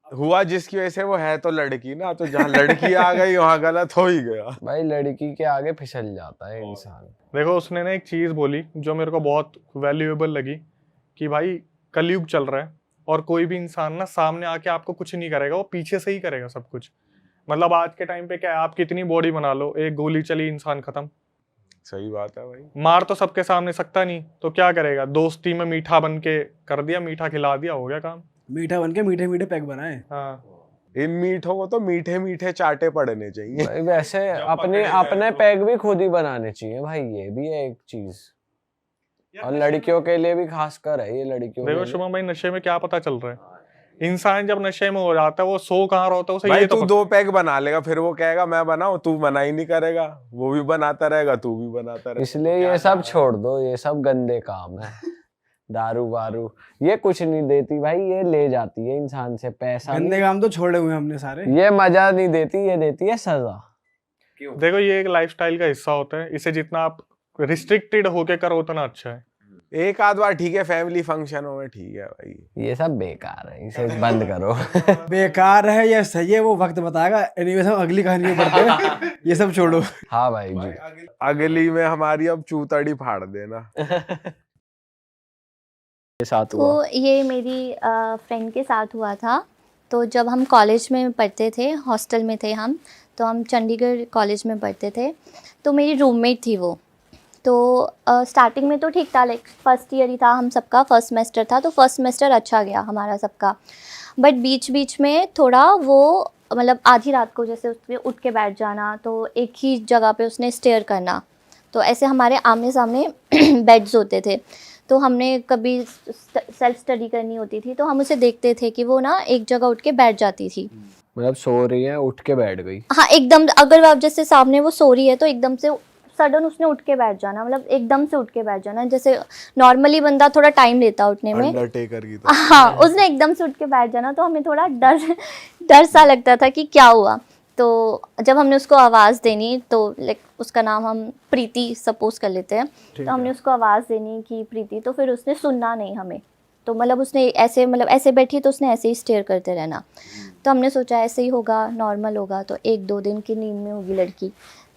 हुआ जिसकी वजह से वो है तो लड़की ना, तो जहाँ लड़की आ गई वहां गलत हो ही गया। भाई लड़की के आगे फिसल जाता है इंसान। देखो उसने ना एक चीज बोली जो मेरे को बहुत वैल्यूएबल लगी कि भाई कलयुग चल रहा है और कोई भी इंसान ना सामने आके आपको कुछ नहीं करेगा, वो पीछे से ही करेगा सब कुछ। मतलब आज के टाइम पे क्या है, आप कितनी बॉडी बना लो, एक गोली चली इंसान खत्म। सही बात है भाई। मार तो सबके सामने सकता नहीं, तो क्या करेगा, दोस्ती में मीठा बन के कर दिया, मीठा खिला दिया, हो गया काम। मीठा बन के मीठे मीठे पैक बनाए। हाँ इन मीठों को तो मीठे मीठे चाटे पड़ने चाहिए। भाई वैसे अपने पैक भी खुद ही बनाने चाहिए भाई, ये भी है एक चीज। और लड़कियों के लिए भी खासकर है ये, लड़कियों देखो के लिए। शुभम भाई नशे में क्या पता चल रहा है, इंसान जब नशे में हो जाता है वो सो कहाँ होता है उसे भाई ये तो तू 2 पैक बना लेगा फिर वो कहेगा मैं बनाऊं, तू बना ही नहीं करेगा, वो भी बनाता रहेगा तू भी बनाता रहेगा। इसलिए ये सब छोड़ दो, ये सब गंदे काम है। दारू वारू ये कुछ नहीं देती भाई, ये ले जाती है इंसान से पैसा। गंदे काम तो छोड़े हुए हमने सारे। ये मजा नहीं देती, ये देती है सजा। क्यों? देखो ये एक लाइफस्टाइल का हिस्सा होता है, इसे जितना आप रिस्ट्रिक्टेड होके करो उतना अच्छा है। एक आध बार ठीक है, फैमिली फंक्शनों में ठीक है भाई। ये सब बेकार है, इसे बंद करो। बेकार है या सही है वो वक्त बताएगा। एनीवेज हम अगली कहानी में पढ़ते हैं, ये सब छोड़ो। हाँ भाई जी। अगली में हमारी अब चूतड़ी फाड़ देना। के साथ हुआ। तो ये मेरी फ्रेंड के साथ हुआ था। तो जब हम कॉलेज में पढ़ते थे, हॉस्टल में थे हम, तो हम चंडीगढ़ कॉलेज में पढ़ते थे। तो मेरी रूममेट थी वो। तो स्टार्टिंग में तो ठीक था, लाइक फर्स्ट ईयर ही था हम सबका, फर्स्ट सेमेस्टर था, तो फर्स्ट सेमेस्टर अच्छा गया हमारा सबका। बट बीच बीच में थोड़ा वो मतलब आधी रात को जैसे उसके उठ के बैठ जाना, तो एक ही जगह पे उसने स्टेयर करना। तो ऐसे हमारे आमने सामने बेड्स होते थे, तो हमने कभी सेल्फ स्टडी करनी होती थी तो हम उसे देखते थे कि वो ना एक जगह उठ के बैठ जाती थी। मतलब सो रही है, उठ के बैठ गई। हाँ, एकदम अगर आप जैसे सामने वो सो रही है तो एकदम से सडन उसने उठ के बैठ जाना, मतलब एकदम से उठ के बैठ जाना। जैसे नॉर्मली बंदा थोड़ा टाइम लेता उठने में, अंडरटेकर की तरह। हाँ, उसने एकदम से उठ के बैठ जाना। तो हमें थोड़ा डर सा लगता था कि क्या हुआ। तो जब हमने उसको आवाज़ देनी, तो लाइक उसका नाम हम प्रीति सपोज कर लेते हैं, तो हमने उसको आवाज़ देनी कि प्रीति, तो फिर उसने सुनना नहीं हमें। तो मतलब उसने ऐसे मतलब ऐसे बैठी तो उसने ऐसे ही स्टेयर करते रहना। तो हमने सोचा ऐसे ही होगा, नॉर्मल होगा, तो 1-2 दिन की नींद में होगी लड़की।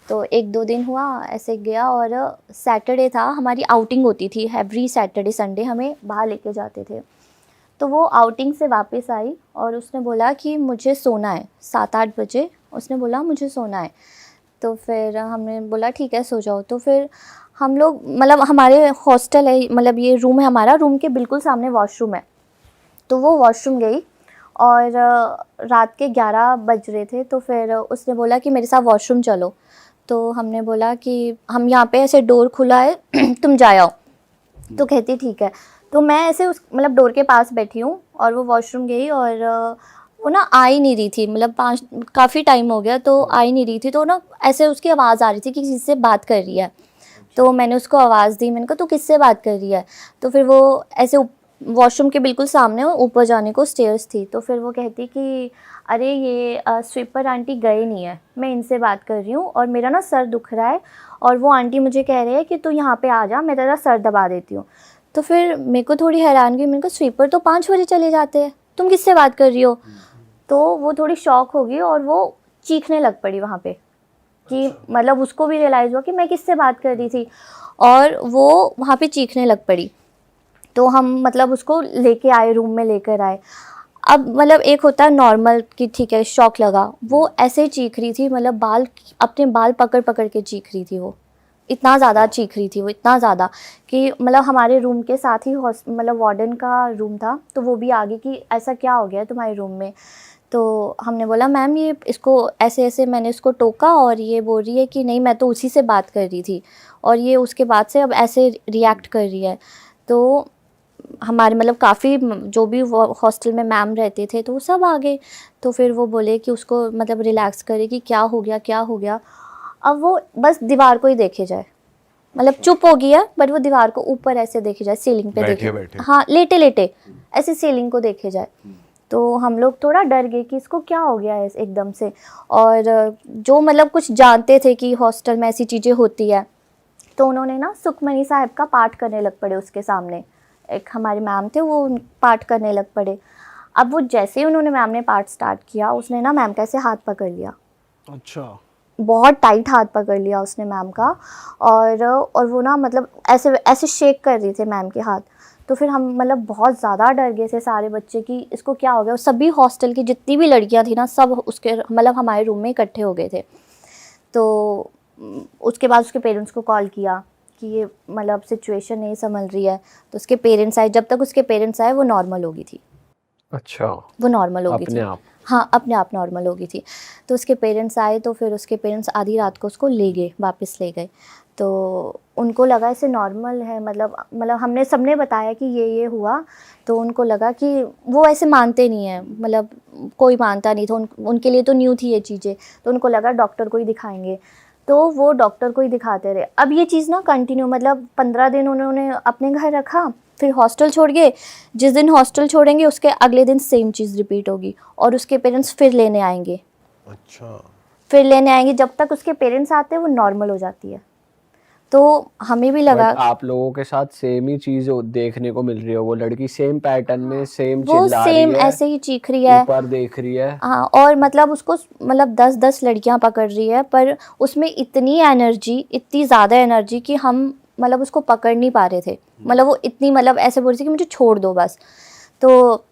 तो 1-2 दिन हुआ ऐसे गया, और सैटरडे था, हमारी आउटिंग होती थी एवरी सैटरडे संडे, हमें बाहर लेके जाते थे। तो वो आउटिंग से वापस आई और उसने बोला कि मुझे सोना है, 7-8 बजे उसने बोला मुझे सोना है। तो फिर हमने बोला ठीक है सो जाओ। तो फिर हम लोग मतलब हमारे हॉस्टल है, मतलब ये रूम है हमारा, रूम के बिल्कुल सामने वॉशरूम है। तो वो वॉशरूम गई और रात के 11 बज रहे थे। तो फिर उसने बोला कि मेरे साथ वॉशरूम चलो। तो हमने बोला कि हम यहाँ पे ऐसे डोर खुला है तुम जा आओ। तो कहती ठीक है। तो मैं ऐसे उस मतलब डोर के पास बैठी हूँ और वो वॉशरूम गई, और वो ना आ ही नहीं रही थी, मतलब काफ़ी टाइम हो गया तो आ ही नहीं रही थी। तो ना ऐसे उसकी आवाज़ आ रही थी कि किसी से बात कर रही है। तो मैंने उसको आवाज़ दी, मैंने कहा तू किससे बात कर रही है। तो फिर वो ऐसे वॉशरूम के बिल्कुल सामने ऊपर जाने को स्टेयर्स थी। तो फिर वो कहती कि अरे ये स्वीपर आंटी गए नहीं है, मैं इनसे बात कर रही हूँ और मेरा ना सर दुख रहा है, और वो आंटी मुझे कह रहे हैं कि तू यहाँ पे आ जा, मैं तेरा सर दबा देती हूँ। तो फिर मेरे को थोड़ी हैरानगी, मैंने कहा स्वीपर तो 5 बजे चले जाते हैं, तुम किससे बात कर रही हो। तो वो थोड़ी शॉक होगी और वो चीखने लग पड़ी वहाँ पे, कि मतलब उसको भी रियलाइज़ हुआ कि मैं किससे बात कर रही थी, और वो वहाँ पे चीखने लग पड़ी। तो हम मतलब उसको लेके आए, रूम में लेकर आए। अब मतलब एक होता है नॉर्मल कि ठीक है शॉक लगा, वो ऐसे ही चीख रही थी, मतलब अपने बाल पकड़ पकड़ के चीख रही थी। वो इतना ज़्यादा चीख रही थी, वो इतना ज़्यादा कि मतलब हमारे रूम के साथ ही मतलब वार्डन का रूम था, तो वो भी आ गई कि ऐसा क्या हो गया है तुम्हारे रूम में। तो हमने बोला मैम ये इसको ऐसे ऐसे मैंने इसको टोका और ये बोल रही है कि नहीं मैं तो उसी से बात कर रही थी, और ये उसके बाद से अब ऐसे रिएक्ट कर रही है। तो हमारे मतलब काफ़ी जो भी हॉस्टल में मैम रहते थे तो वो सब आ गए। तो फिर वो बोले कि उसको मतलब रिलैक्स करे कि क्या हो गया क्या हो गया। अब वो बस दीवार को ही देखे जाए, मतलब चुप हो गया, बट वो दीवार को ऊपर ऐसे देखे जाए, सीलिंग पे देखे, बैठे। हाँ लेटे लेटे ऐसे सीलिंग को देखे जाए। तो हम लोग थोड़ा डर गए कि इसको क्या हो गया है एकदम से। और जो मतलब कुछ जानते थे कि हॉस्टल में ऐसी चीज़ें होती है, तो उन्होंने ना सुखमनी साहब का पाठ करने लग पड़े उसके सामने। एक हमारे मैम थे वो पाठ करने लग पड़े। अब वो जैसे ही उन्होंने मैम ने पाठ स्टार्ट किया, उसने ना मैम का ऐसे हाथ पकड़ लिया, अच्छा, बहुत टाइट हाथ पकड़ लिया उसने मैम का, और वो ना मतलब ऐसे ऐसे शेक कर रही थे मैम के हाथ। तो फिर हम मतलब बहुत ज़्यादा डर गए थे सारे बच्चे कि इसको क्या हो गया। और सभी हॉस्टल की जितनी भी लड़कियां थी ना, सब उसके मतलब हमारे रूम में इकट्ठे हो गए थे। तो उसके बाद उसके पेरेंट्स को कॉल किया कि ये मतलब सिचुएशन नहीं संभल रही है। तो उसके पेरेंट्स आए, जब तक उसके पेरेंट्स आए वो नॉर्मल हो गई थी, अच्छा, वो नॉर्मल हो गई थी अपने आप। हाँ अपने आप नॉर्मल हो गई थी। तो उसके पेरेंट्स आए, तो फिर उसके पेरेंट्स आधी रात को उसको ले गए, वापस ले गए। तो उनको लगा इसे नॉर्मल है, मतलब हमने सबने बताया कि ये हुआ। तो उनको लगा कि वो ऐसे मानते नहीं है, मतलब कोई मानता नहीं था, उनके लिए तो न्यू थी ये चीज़ें। तो उनको लगा डॉक्टर को ही दिखाएंगे, तो वो डॉक्टर को ही दिखाते रहे। अब ये चीज़ ना कंटिन्यू, मतलब 15 दिन उन्होंने अपने घर रखा, फिर हॉस्टल छोड़ गए। जिस दिन हॉस्टल छोड़ेंगे उसके अगले दिन सेम चीज़ रिपीट होगी, और उसके पेरेंट्स फिर लेने आएंगे। अच्छा, फिर लेने आएंगे, जब तक उसके पेरेंट्स आते हैं वो नॉर्मल हो जाती है। तो हमें भी लगा बट आप लोगों के साथ सेम ही चीज देखने को मिल रही है, वो लड़की सेम पैटर्न में सेम वो चिल्ला रही सेम है, ऐसे ही चीख रही है। ऊपर देख रही है। हाँ, और मतलब उसको मतलब 10-10 लड़कियां पकड़ रही है, पर उसमें इतनी एनर्जी, इतनी ज़्यादा एनर्जी कि हम मतलब उसको पकड़ नहीं पा रहे थे। मतलब वो इतनी मतलब ऐसे बोल रही थी कि मुझे छोड़ दो बस। तो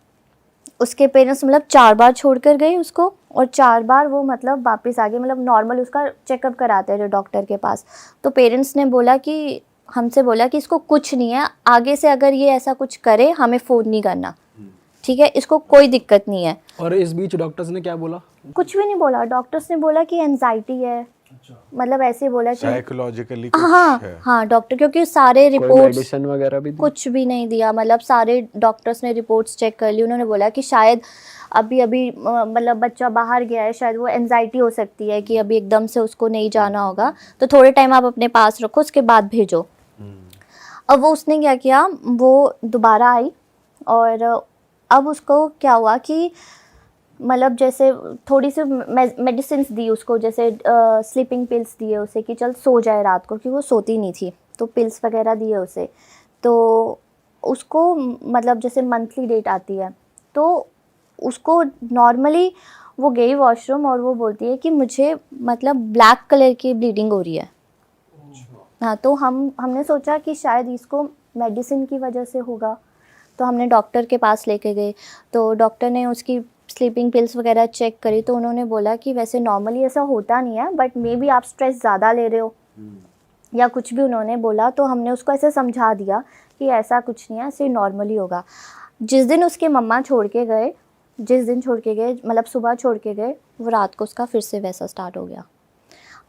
उसके पेरेंट्स मतलब 4 बार छोड़ कर गए उसको, और 4 बार वो मतलब वापस आ गए, मतलब नॉर्मल उसका चेकअप कराते थे डॉक्टर के पास। तो पेरेंट्स ने बोला कि हमसे बोला कि इसको कुछ नहीं है, आगे से अगर ये ऐसा कुछ करे हमें फ़ोन नहीं करना, ठीक है, इसको कोई दिक्कत नहीं है। और इस बीच डॉक्टर्स ने क्या बोला? कुछ भी नहीं बोला, डॉक्टर्स ने बोला कि एंजाइटी है, मतलब ऐसे बोला कि साइकोलॉजिकली हाँ कुछ है। हाँ डॉक्टर, क्योंकि सारे कोई रिपोर्ट्स मेडिसिन वगैरह भी दी? कुछ भी नहीं दिया, मतलब सारे डॉक्टर्स ने रिपोर्ट्स चेक कर ली। उन्होंने बोला कि शायद अभी अभी मतलब बच्चा बाहर गया है, शायद वो एंजाइटी हो सकती है कि अभी एकदम से उसको नहीं जाना होगा, तो थोड़े टाइम आप अपने पास रखो, उसके बाद भेजो। अब वो उसने क्या किया, वो दोबारा आई, और अब उसको क्या हुआ कि मतलब जैसे थोड़ी सी मेडिसिन दी उसको, जैसे स्लीपिंग पिल्स दिए उसे कि चल सो जाए रात को, क्योंकि वो सोती नहीं थी, तो पिल्स वगैरह दिए उसे। तो उसको मतलब जैसे मंथली डेट आती है, तो उसको नॉर्मली वो गई वॉशरूम और वो बोलती है कि मुझे मतलब ब्लैक कलर की ब्लीडिंग हो रही है। हाँ, तो हमने सोचा कि शायद इसको मेडिसिन की वजह से होगा, तो हमने डॉक्टर के पास लेके गए। तो डॉक्टर ने उसकी स्लीपिंग पिल्स वगैरह चेक करी, तो उन्होंने बोला कि वैसे नॉर्मली ऐसा होता नहीं है, बट मे बी आप स्ट्रेस ज़्यादा ले रहे हो या कुछ भी उन्होंने बोला। तो हमने उसको ऐसे समझा दिया कि ऐसा कुछ नहीं है, ऐसे नॉर्मली होगा। जिस दिन उसके मम्मा छोड़ के गए, जिस दिन छोड़ के गए मतलब सुबह छोड़ के गए, वो रात को उसका फिर से वैसा स्टार्ट हो गया।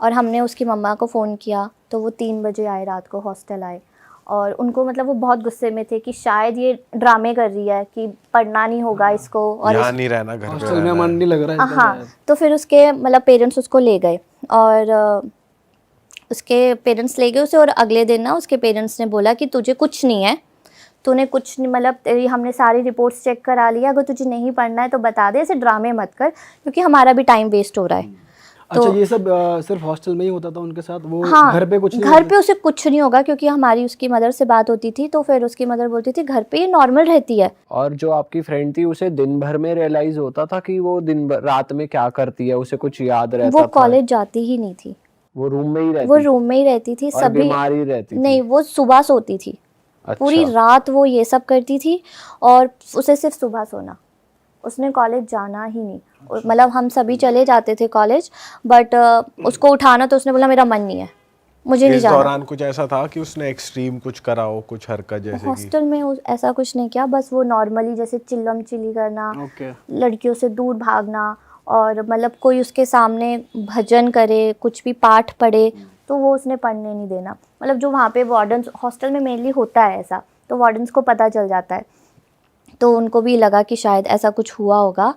और हमने उसकी मम्मा को फ़ोन किया, तो वो 3 बजे आए रात को, हॉस्टल आए, और उनको मतलब वो बहुत गुस्से में थे कि शायद ये ड्रामे कर रही है कि पढ़ना नहीं होगा इसको, और यहाँ नहीं रहना, घर पे हॉस्टल में रहना मन है। नहीं लग रहा है इसका हाँ, शायद। तो फिर उसके मतलब पेरेंट्स उसको ले गए, और उसके पेरेंट्स ले गए उसे, और अगले दिन ना उसके पेरेंट्स ने बोला कि तुझे कुछ नहीं है, तूने कुछ नहीं, मतलब तेरी हमने सारी रिपोर्ट्स चेक करा लिया, अगर तुझे नहीं पढ़ना है तो बता दे, ऐसे ड्रामे मत कर, क्योंकि हमारा भी टाइम वेस्ट हो रहा है। अच्छा, ये सब सिर्फ हॉस्टल में ही होता था उनके साथ? वो हाँ, घर पे कुछ नहीं घर होता? पे उसे कुछ नहीं होगा, क्योंकि हमारी उसकी मदर से बात होती थी, तो फिर उसकी मदर बोलती थी घर पे ये नॉर्मल रहती है। और जो आपकी फ्रेंड थी उसे दिन भर में रियलाइज होता था कि वो दिन भर रात में क्या करती है, उसे कुछ याद रहता वो था? कॉलेज जाती ही नहीं थी, वो रूम में ही रहती वो रूम में ही रहती थी। और सभी बीमार ही रहती थी? नहीं, वो सुबह सोती थी, पूरी अच्छा, रात वो ये सब करती थी, और उसे सिर्फ सुबह सोना, उसने कॉलेज जाना ही नहीं। मतलब हम सभी चले जाते थे कॉलेज, बट उसको उठाना तो उसने बोला मेरा मन नहीं है, मुझे नहीं इस जाना। दौरान कुछ ऐसा था कि उसने एक्सट्रीम कुछ करा हो, कुछ हरकत जैसे कि? हॉस्टल में ऐसा कुछ नहीं किया, बस वो नॉर्मली जैसे चिल्लम चिल्ली करना, ओके। लड़कियों से दूर भागना, और मतलब कोई उसके सामने भजन करे, कुछ भी पाठ पढ़े, तो वो उसने पढ़ने नहीं देना। मतलब जो वहाँ पे वार्डन्स, हॉस्टल में मेनली होता है ऐसा, तो वार्डन्स को पता चल जाता है, तो उनको भी लगा कि शायद ऐसा कुछ हुआ होगा,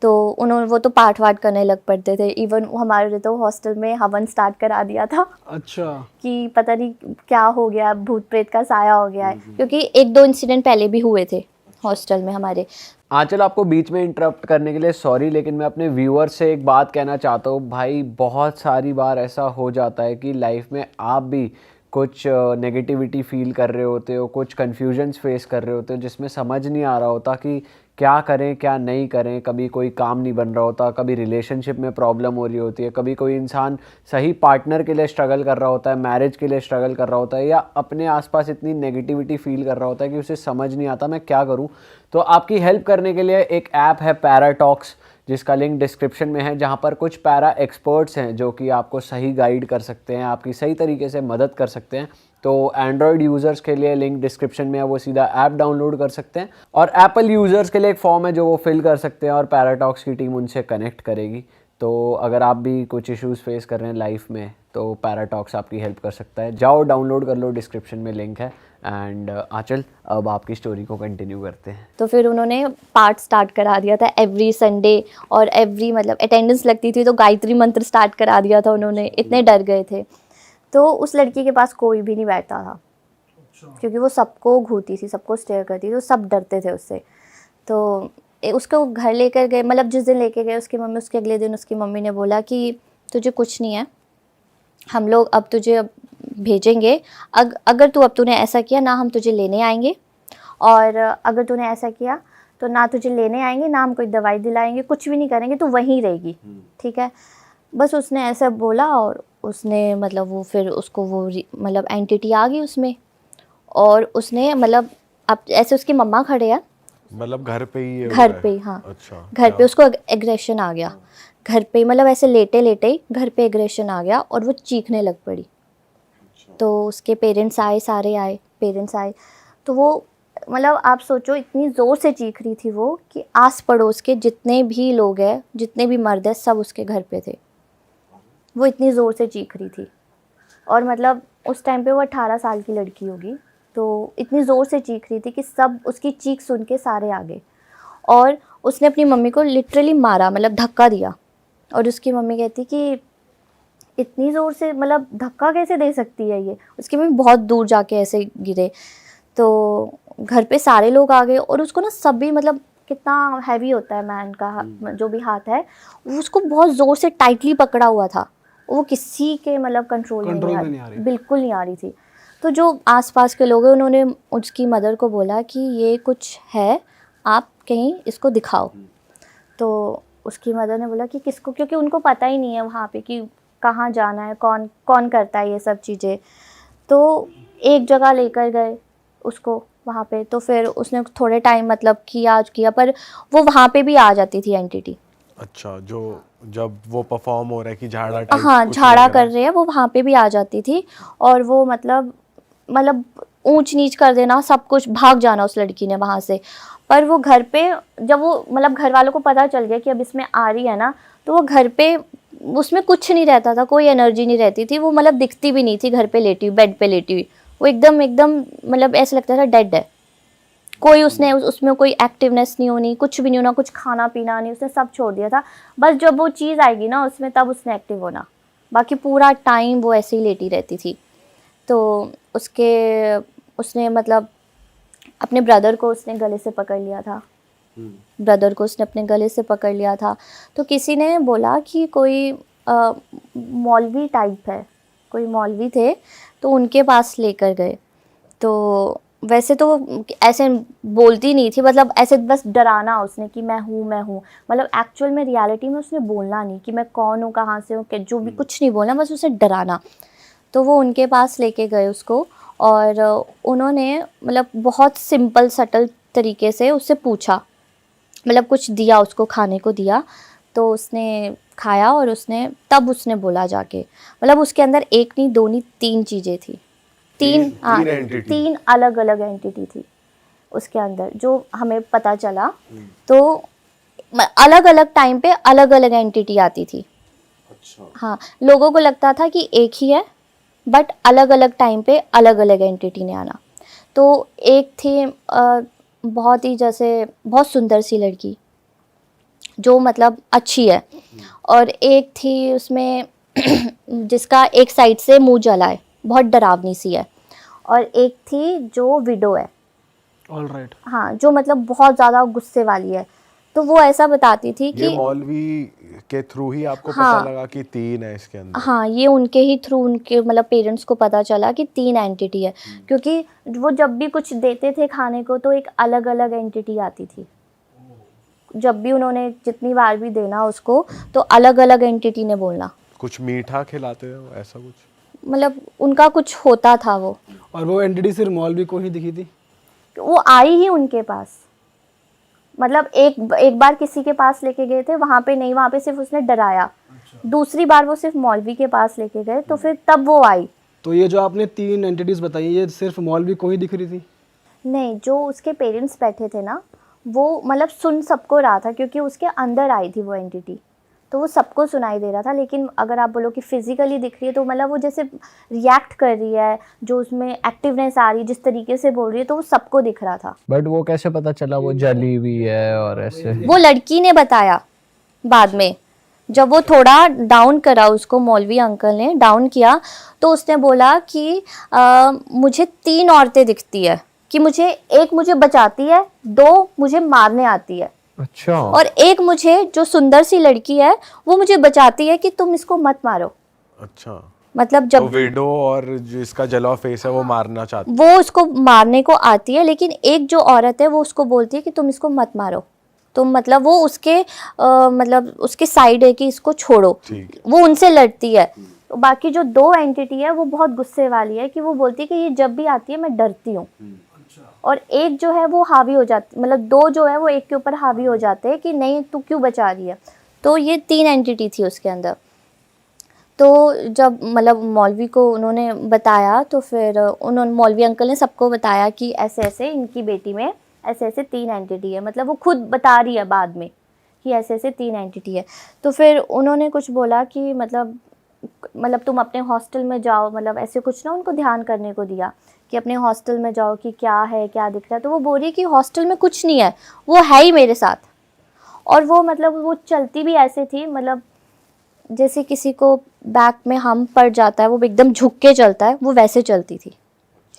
तो उन्होंने वो तो पाठ वाठ करने लग पड़ते थे। इवन हमारे तो हॉस्टल में हवन स्टार्ट करा दिया था अच्छा, कि पता नहीं क्या हो गया, भूत प्रेत का साया हो गया है, क्योंकि 1-2 इंसिडेंट पहले भी हुए थे हॉस्टल में हमारे। आंचल आपको बीच में इंटरप्ट करने के लिए सॉरी, लेकिन मैं अपने व्यूअर्स से एक बात कहना चाहता हूँ भाई, बहुत सारी बार ऐसा हो जाता है कि लाइफ में आप भी कुछ नेगेटिविटी फील कर रहे होते हो, कुछ कन्फ्यूजन्स फेस कर रहे होते हो, जिसमें समझ नहीं आ रहा होता कि क्या करें क्या नहीं करें। कभी कोई काम नहीं बन रहा होता, कभी रिलेशनशिप में प्रॉब्लम हो रही होती है, कभी कोई इंसान सही पार्टनर के लिए स्ट्रगल कर रहा होता है, मैरिज के लिए स्ट्रगल कर रहा होता है, या अपने आसपास इतनी नेगेटिविटी फील कर रहा होता है कि उसे समझ नहीं आता मैं क्या करूं। तो आपकी हेल्प करने के लिए एक ऐप है पैराटॉक्स, जिसका लिंक डिस्क्रिप्शन में है, जहां पर कुछ पैरा एक्सपर्ट्स हैं जो कि आपको सही गाइड कर सकते हैं, आपकी सही तरीके से मदद कर सकते हैं। तो एंड्रॉयड यूज़र्स के लिए लिंक डिस्क्रिप्शन में है, वो सीधा ऐप डाउनलोड कर सकते हैं, और एप्पल यूज़र्स के लिए एक फॉर्म है जो वो फिल कर सकते हैं, और पैराटॉक्स की टीम उनसे कनेक्ट करेगी। तो अगर आप भी कुछ इश्यूज़ फेस कर रहे हैं लाइफ में, तो पैराटॉक्स आपकी हेल्प कर सकता है। जाओ डाउनलोड कर लो, डिस्क्रिप्शन में लिंक है। एंड आंचल, अब आपकी स्टोरी को कंटिन्यू करते हैं। तो फिर उन्होंने पाठ स्टार्ट करा दिया था एवरी संडे, और एवरी मतलब अटेंडेंस लगती थी तो गायत्री मंत्र स्टार्ट करा दिया था उन्होंने, इतने डर गए थे। तो उस लड़की के पास कोई भी नहीं बैठता था, क्योंकि वो सबको घूरती थी, सबको स्टेयर करती थी, तो सब डरते थे उससे। तो उसको घर लेकर गए, मतलब जिस दिन लेके गए उसकी मम्मी, उसके अगले दिन उसकी मम्मी ने बोला कि तुझे कुछ नहीं है, हम लोग अब तुझे भेजेंगे, अगर तूने ऐसा किया ना हम तुझे लेने आएंगे, और अगर तूने ऐसा किया तो ना तुझे लेने आएंगे ना हम कोई दवाई दिलाएंगे, कुछ भी नहीं करेंगे, तू वहीं रहेगी, ठीक है। बस उसने ऐसा बोला और उसने मतलब वो फिर उसको वो मतलब एंटिटी आ गई उसमें, और उसने मतलब अब ऐसे उसकी मम्मा खड़े हैं मतलब घर पे ही ये घर हुआ है? पे ही, हाँ अच्छा, घर पे क्या? उसको एग्रेशन आ गया, घर पे ही, मतलब ऐसे लेटे लेटे ही घर पे एग्रेशन आ गया और वो चीखने लग पड़ी। तो उसके पेरेंट्स आए, तो वो मतलब आप सोचो इतनी ज़ोर से चीख रही थी वो कि आस पड़ोस के जितने भी लोग हैं, जितने भी मर्द हैं, सब उसके घर पे थे। वो इतनी ज़ोर से चीख रही थी, और मतलब उस टाइम पे वो 18 साल की लड़की होगी, तो इतनी ज़ोर से चीख रही थी कि सब उसकी चीख सुन के सारे आ गए, और उसने अपनी मम्मी को लिटरली मारा, मतलब धक्का दिया। और उसकी मम्मी कहती कि इतनी ज़ोर से मतलब धक्का कैसे दे सकती है ये, उसकी मम्मी बहुत दूर जाके ऐसे गिरे। तो घर पे सारे लोग आ गए, और उसको ना सभी मतलब कितना हैवी होता है मैन का जो भी हाथ है, वो उसको बहुत ज़ोर से टाइटली पकड़ा हुआ था, वो किसी के मतलब कंट्रोल में नहीं आ रही, बिल्कुल नहीं आ रही थी। तो जो आसपास के लोग हैं उन्होंने उसकी मदर को बोला कि ये कुछ है, आप कहीं इसको दिखाओ। तो उसकी मदर ने बोला कि किसको, क्योंकि उनको पता ही नहीं है वहाँ पे कि कहाँ जाना है, कौन कौन करता है ये सब चीज़ें। तो एक जगह लेकर गए उसको वहाँ पे, तो फिर उसने थोड़े टाइम मतलब किया, पर वो वहाँ पे भी आ जाती थी एंटिटी। अच्छा, जो जब वो परफॉर्म हो रहा है कि झाड़ा टाइप हाँ कुछ झाड़ा लग रहा कर रहे हैं, वो वहाँ पे भी आ जाती थी, और वो मतलब ऊंच नीच कर देना, सब कुछ, भाग जाना उस लड़की ने वहाँ से। पर वो घर पे जब वो मतलब घर वालों को पता चल गया कि अब इसमें आ रही है ना, तो वो घर पे उसमें कुछ नहीं रहता था, कोई एनर्जी नहीं रहती थी, वो मतलब दिखती भी नहीं थी घर पे लेटी हुई, बेड पे लेटी हुई, वो एकदम एकदम मतलब ऐसा लगता था डेड है, कोई उसने उसमें कोई एक्टिवनेस नहीं होनी, कुछ भी नहीं होना, कुछ खाना पीना नहीं, उसने सब छोड़ दिया था। बस जब वो चीज़ आएगी ना उसमें तब उसने एक्टिव होना, बाकी पूरा टाइम वो ऐसे ही लेटी रहती थी। तो उसने मतलब अपने ब्रदर को उसने गले से पकड़ लिया था, तो किसी ने बोला कि कोई मौलवी टाइप है, कोई मौलवी थे, तो उनके पास लेकर गए। तो वैसे तो वो ऐसे बोलती नहीं थी, मतलब ऐसे बस डराना उसने कि मैं हूँ, मतलब एक्चुअल में रियलिटी में उसने बोलना नहीं कि मैं कौन हूँ, कहाँ से हूँ, जो भी कुछ नहीं बोलना, बस उसे डराना। तो वो उनके पास लेके गए उसको, और उन्होंने मतलब बहुत सिंपल सटल तरीके से उससे पूछा, मतलब कुछ दिया उसको, खाने को दिया, तो उसने खाया, और तब उसने बोला जाके, मतलब उसके अंदर एक नहीं, दो नहीं, 3 चीज़ें थी, तीन entity? 3 अलग अलग एंटिटी थी उसके अंदर, जो हमें पता चला। तो अलग अलग टाइम पे अलग अलग एंटिटी आती थी। अच्छा, हाँ, लोगों को लगता था कि एक ही है, बट अलग अलग टाइम पे अलग अलग एंटिटी ने आना। तो एक थी बहुत ही जैसे बहुत सुंदर सी लड़की, जो मतलब अच्छी है, और एक थी उसमें जिसका एक साइड से मुंह जला है, बहुत डरावनी सी है, और एक थी जो विडो है, ऑलराइट। हाँ, जो मतलब बहुत ज़्यादा गुस्से वाली है। तो वो ऐसा बताती थी ये कि मौलवी के थ्रू ही आपको हाँ, पता लगा कि 3 है इसके अंदर? हाँ, ये उनके ही थ्रू, उनके मतलब पेरेंट्स को पता चला कि 3 एंटिटी है, क्योंकि वो जब भी कुछ देते थे खाने को तो एक अलग अलग एंटिटी आती थी, जब भी उन्होंने जितनी बार भी देना उसको, तो अलग अलग एंटिटी ने बोलना, कुछ मीठा खिलाते हो ऐसा कुछ? मतलब उनका कुछ होता था वो। और वो एंटिटी सिर्फ मौलवी को ही दिखी थी? वो आई ही उनके पास, मतलब एक बार किसी के पास लेके गए थे, वहाँ पे नहीं, वहाँ पे सिर्फ उसने डराया। दूसरी बार वो सिर्फ मौलवी के पास लेके गए, तो फिर तब वो आई। तो ये जो आपने 3 एंटिटीज बताई ये सिर्फ मौलवी को ही दिख रही थी? नहीं, जो उसके पेरेंट्स बैठे थे ना, वो मतलब सुन सबको रहा था, क्योंकि उसके अंदर आई थी वो एंटिटी, तो वो सबको सुनाई दे रहा था। लेकिन अगर आप बोलो कि फिजिकली दिख रही है, तो मतलब वो जैसे रिएक्ट कर रही है, जो उसमें एक्टिवनेस आ रही है, जिस तरीके से बोल रही है, तो वो सबको दिख रहा था। बट वो कैसे पता चला वो जली हुई है और ऐसे? वो लड़की ने बताया बाद में, जब वो थोड़ा डाउन करा, उसको मौलवी अंकल ने डाउन किया, तो उसने बोला कि मुझे 3 औरतें दिखती है, कि मुझे एक मुझे बचाती है, 2 मुझे मारने आती है, अच्छा। और एक मुझे जो सुंदर सी लड़की है वो मुझे बचाती है कि तुम इसको मत मारो। अच्छा, मतलब तो जब विडो और जिसका जला फेस है वो मारना चाहती वो उसको मारने को आती है, लेकिन एक जो औरत है वो उसको बोलती है कि तुम इसको मत मारो, तुम मतलब वो उसके मतलब उसके साइड है कि इसको छोड़ो। ठीक है। वो उनसे लड़ती है। तो बाकी जो दो एंटिटी है वो बहुत गुस्से वाली है कि वो बोलती है कि ये जब भी आती है मैं डरती हूँ। और एक जो है वो हावी हो जाती, मतलब दो जो है वो एक के ऊपर हावी हो जाते हैं कि नहीं तू क्यों बचा रही है। तो ये 3 एंटिटी थी उसके अंदर। तो जब मतलब मौलवी को उन्होंने बताया तो फिर उन्होंने मौलवी अंकल ने सबको बताया कि ऐसे ऐसे इनकी बेटी में ऐसे ऐसे 3 एंटिटी है। मतलब वो खुद बता रही है बाद में कि ऐसे ऐसे 3 एंटिटी है। तो फिर उन्होंने कुछ बोला कि मतलब तुम अपने हॉस्टल में जाओ, मतलब ऐसे कुछ ना उनको ध्यान करने को दिया कि अपने हॉस्टल में जाओ कि क्या है क्या दिख रहा है। तो वो बोल रही कि हॉस्टल में कुछ नहीं है, वो है ही मेरे साथ। और वो मतलब वो चलती भी ऐसे थी, मतलब जैसे किसी को बैक में हम पड़ जाता है वो एकदम झुक के चलता है, वो वैसे चलती थी।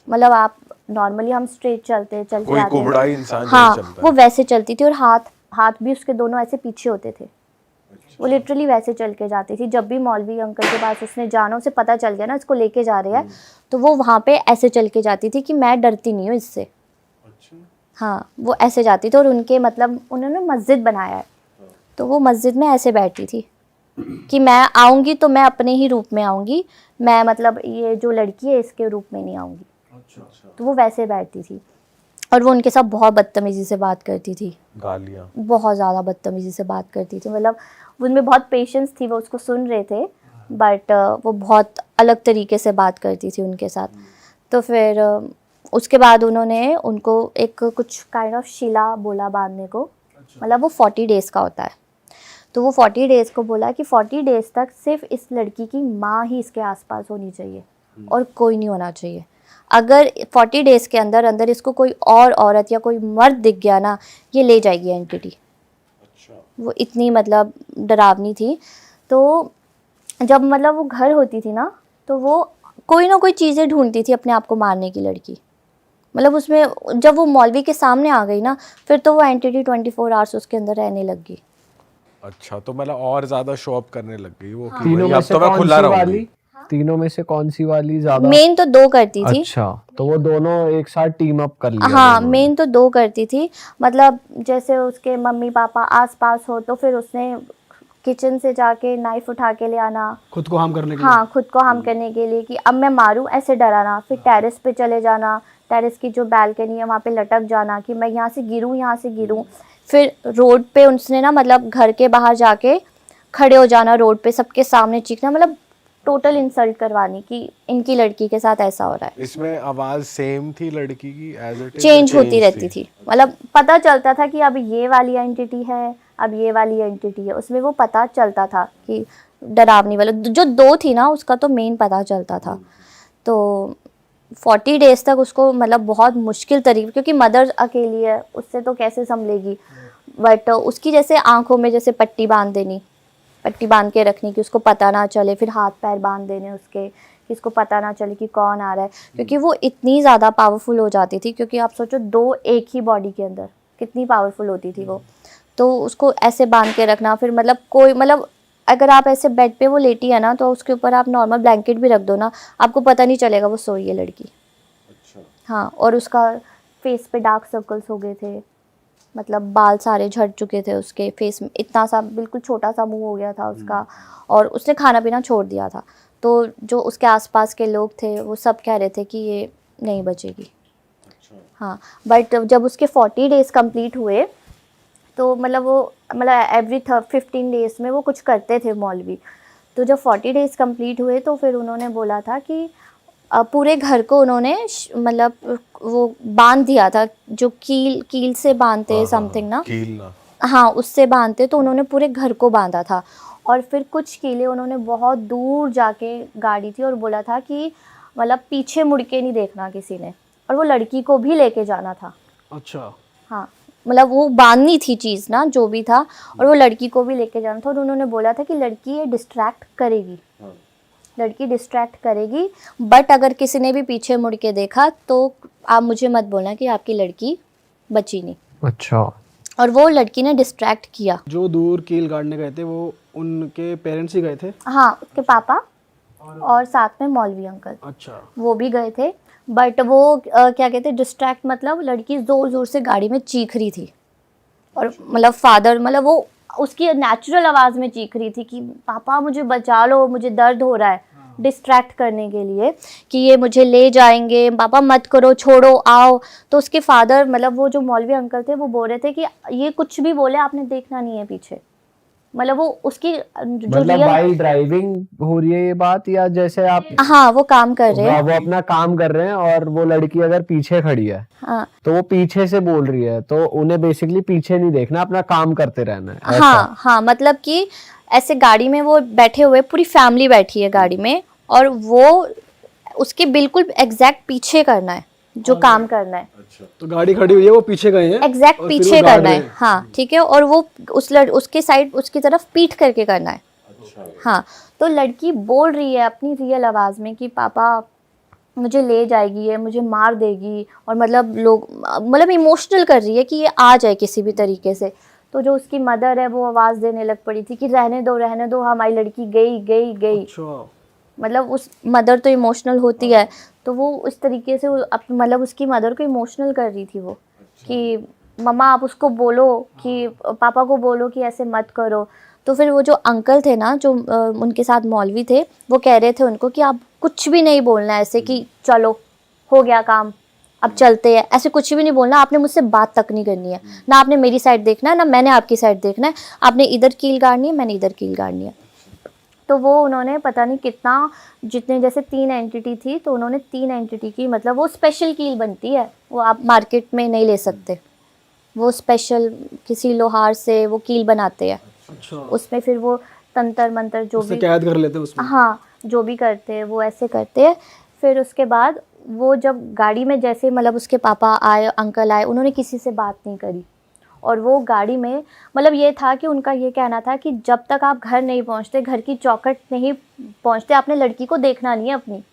मतलब आप नॉर्मली हम स्ट्रेट चलते चल के कोई आते कुबड़ा हैं, इंसान हाँ जैसे चलता वो है। वैसे चलती थी। और हाथ भी उसके दोनों ऐसे पीछे होते थे। वो लिटरली वैसे चल के जाती थी। जब भी मौलवी अंकल के पास उसने जाना, उसे पता चल गया ना इसको लेके जा रहे हैं, तो वो वहाँ पे ऐसे चल के जाती थी कि मैं डरती नहीं हूँ इससे। हाँ वो ऐसे जाती थी। और उनके मतलब उन्होंने मस्जिद बनाया है, तो वो मस्जिद में ऐसे बैठती थी कि मैं आऊँगी तो मैं अपने ही रूप में आऊँगी, मैं मतलब ये जो लड़की है इसके रूप में नहीं आऊँगी। तो वो वैसे बैठती थी। और वो उनके साथ बहुत बदतमीज़ी से बात करती थी, गालियाँ। बहुत ज़्यादा बदतमीज़ी से बात करती थी। मतलब उनमें बहुत पेशेंस थी, वो उसको सुन रहे थे, बट वो बहुत अलग तरीके से बात करती थी उनके साथ। तो फिर उसके बाद उन्होंने उनको एक कुछ काइंड ऑफ शिला बोला बांधने को। मतलब वो 40 डेज़ का होता है। तो वो 40 डेज़ को बोला कि 40 डेज़ तक सिर्फ इस लड़की की माँ ही इसके आसपास होनी चाहिए और कोई नहीं होना चाहिए। अगर 40 डेज़ के अंदर अंदर इसको कोई और औरत या कोई मर्द दिख गया ना, ये ले जाएगी एंटिटी। वो इतनी मतलब डरावनी थी। तो जब मतलब वो घर होती थी ना, तो वो कोई ना कोई चीज़ें ढूंढती थी अपने आप को मारने की लड़की। मतलब उसमें जब वो मौलवी के सामने आ गई ना, फिर तो वो एंटिटी 24 आवर्स उसके अंदर रहने लग गई। अच्छा, तो मतलब और ज्यादा शो अप करने लग गई वो कि तीनों भाई में अब से तो मैं कौन खुला सी रहूंगी। वाली? तीनों में से कौन सी वाली ज्यादा? मेन तो 2 करती थी। अच्छा, तो वो दोनों एक साथ टीम अप कर लिया हाँ दोनों ने। मेन तो 2 करती थी। मतलब जैसे उसके मम्मी पापा आस पास हो तो फिर उसने किचन से जाके नाइफ उठा के ले आना, खुद को हार्म करने के लिए। हाँ खुद को हार्म करने के लिए कि अब मैं मारूं, ऐसे डराना। फिर टेरेस पे चले जाना, टेरेस की जो बालकनी है वहाँ पे लटक जाना कि मैं यहाँ से गिरूं, यहाँ से गिरूं। फिर रोड पे उसने ना मतलब घर के बाहर जाके खड़े हो जाना, रोड पे सबके सामने चीखना, मतलब टोटल इंसल्ट करवानी कि इनकी लड़की के साथ ऐसा हो रहा है। इसमें आवाज सेम थी लड़की की एज इट चेंज होती रहती थी। मतलब पता चलता था कि अब ये वाली एंटिटी है, अब ये वाली एंटिटी है। उसमें वो पता चलता था कि डरावनी वाला जो 2 थी ना, उसका तो मेन पता चलता था। तो 40 डेज तक उसको मतलब बहुत मुश्किल तरीके, क्योंकि मदर अकेली है, उससे तो कैसे संभलेगी। बट उसकी जैसे आंखों में जैसे पट्टी बांध देनी, पट्टी बांध के रखनी कि उसको पता ना चले। फिर हाथ पैर बांध देने उसके कि इसको पता ना चले कि कौन आ रहा है। क्योंकि वो इतनी ज़्यादा पावरफुल हो जाती थी, क्योंकि आप सोचो 2 एक ही बॉडी के अंदर कितनी पावरफुल होती थी वो। तो उसको ऐसे बांध के रखना। फिर मतलब कोई मतलब अगर आप ऐसे बेड पे वो लेटी है ना, तो उसके ऊपर आप नॉर्मल ब्लैंकेट भी रख दो ना, आपको पता नहीं चलेगा वो सोई है लड़की। हाँ, और उसका फेस पे डार्क सर्कल्स हो गए थे, मतलब बाल सारे झड़ चुके थे उसके फेस में, इतना सा बिल्कुल छोटा सा मुंह हो गया था उसका। और उसने खाना पीना छोड़ दिया था। तो जो उसके आसपास के लोग थे वो सब कह रहे थे कि ये नहीं बचेगी। हाँ, बट जब उसके 40 डेज़ कंप्लीट हुए तो मतलब वो मतलब एवरी 15 डेज़ में वो कुछ करते थे मौलवी। तो जब 40 डेज़ कंप्लीट हुए तो फिर उन्होंने बोला था कि पूरे घर को उन्होंने मतलब वो बांध दिया था, जो कील से बांधते समथिंग ना, कील ना। हाँ उससे बांधते। तो उन्होंने पूरे घर को बांधा था। और फिर कुछ कीले उन्होंने बहुत दूर जाके गाड़ी थी और बोला था कि मतलब पीछे मुड़ के नहीं देखना किसी ने, और वो लड़की को भी लेके जाना था। अच्छा। हाँ, मतलब वो बांधनी थी चीज़ ना जो भी था, और वो लड़की को भी लेके जाना था। और उन्होंने बोला था कि लड़की ये डिस्ट्रैक्ट करेगी, लड़की डिस्ट्रैक्ट करेगी, बट अगर किसी ने भी पीछे मुड़ के देखा तो आप मुझे मत बोलना कि आपकी लड़की बची नहीं। अच्छा। और वो लड़की ने डिस्ट्रैक्ट किया। जो दूर कील गाड़ने गए थे वो उनके पेरेंट्स ही गए थे? हाँ, उसके पापा और साथ में मौलवी अंकल, अच्छा। वो भी गए थे। बट वो क्या कहते हैं, डिस्ट्रैक्ट मतलब लड़की ज़ोर ज़ोर से गाड़ी में चीख रही थी, और मतलब फादर मतलब वो उसकी नेचुरल आवाज़ में चीख रही थी कि पापा मुझे बचा लो, मुझे दर्द हो रहा है, डिस्ट्रैक्ट करने के लिए कि ये मुझे ले जाएंगे, पापा मत करो, छोड़ो, आओ। तो उसके फादर मतलब वो जो मौलवी अंकल थे वो बोल रहे थे कि ये कुछ भी बोले आपने देखना नहीं है पीछे। मतलब वो उसकी जो मतलब रियल, भाई ड्राइविंग हो रही है ये बात, या जैसे आप हाँ वो काम कर रहे हैं, वो अपना काम कर रहे हैं और वो लड़की अगर पीछे खड़ी है हाँ तो वो पीछे से बोल रही है, तो उन्हें बेसिकली पीछे नहीं देखना, अपना काम करते रहना है, ऐसा? हाँ हाँ, मतलब कि ऐसे गाड़ी में वो बैठे हुए, पूरी फैमिली बैठी है गाड़ी में, और वो उसके बिल्कुल एग्जैक्ट पीछे करना है जो काम करना है, तो गाड़ी खड़ी हुई है, वो पीछे गए हैं एग्जैक्ट और फिर पीछे वो गाड़ करना रहे है, हैं। हाँ ठीक है। और वो उसके साइड उसकी तरफ पीठ करके करना है। हाँ, तो लड़की बोल रही है अपनी रियल आवाज़ में कि पापा मुझे ले जाएगी, ये मुझे मार देगी, और मतलब लोग मतलब इमोशनल कर रही है कि ये आ जाए किसी भी तरीके से। तो जो उसकी मदर है वो आवाज़ देने लग पड़ी थी कि रहने दो, हमारी लड़की गई गई गई। अच्छा। मतलब उस मदर तो इमोशनल होती है, तो वो उस तरीके से मतलब उसकी मदर को इमोशनल कर रही थी वो कि मम्मा आप उसको बोलो कि पापा को बोलो कि ऐसे मत करो। तो फिर वो जो अंकल थे ना, जो उनके साथ मौलवी थे, वो कह रहे थे उनको कि आप कुछ भी नहीं बोलना ऐसे कि चलो हो गया काम, अब चलते हैं, ऐसे कुछ भी नहीं बोलना, आपने मुझसे बात तक नहीं करनी है, ना आपने मेरी साइड देखना है ना मैंने आपकी साइड देखना है, आपने इधर कील गाड़नी है, मैंने इधर कील गाड़नी है। तो वो उन्होंने पता नहीं कितना, जितने जैसे 3 एंटिटी थी, तो उन्होंने 3 एंटिटी की, मतलब वो स्पेशल कील बनती है, वो आप मार्केट में नहीं ले सकते, वो स्पेशल किसी लोहार से वो कील बनाते हैं। अच्छा। उसमें फिर वो तंत्र मंत्र जो उससे भी, कैद कर लेते हैं उसमें। हाँ जो भी करते हैं वो ऐसे करते हैं। फिर उसके बाद वो जब गाड़ी में जैसे मतलब उसके पापा आए, अंकल आए, उन्होंने किसी से बात नहीं करी, और वो गाड़ी में मतलब ये था कि उनका ये कहना था कि जब तक आप घर नहीं पहुंचते, घर की चौखट नहीं पहुंचते, आपने लड़की को देखना नहीं है अपनी,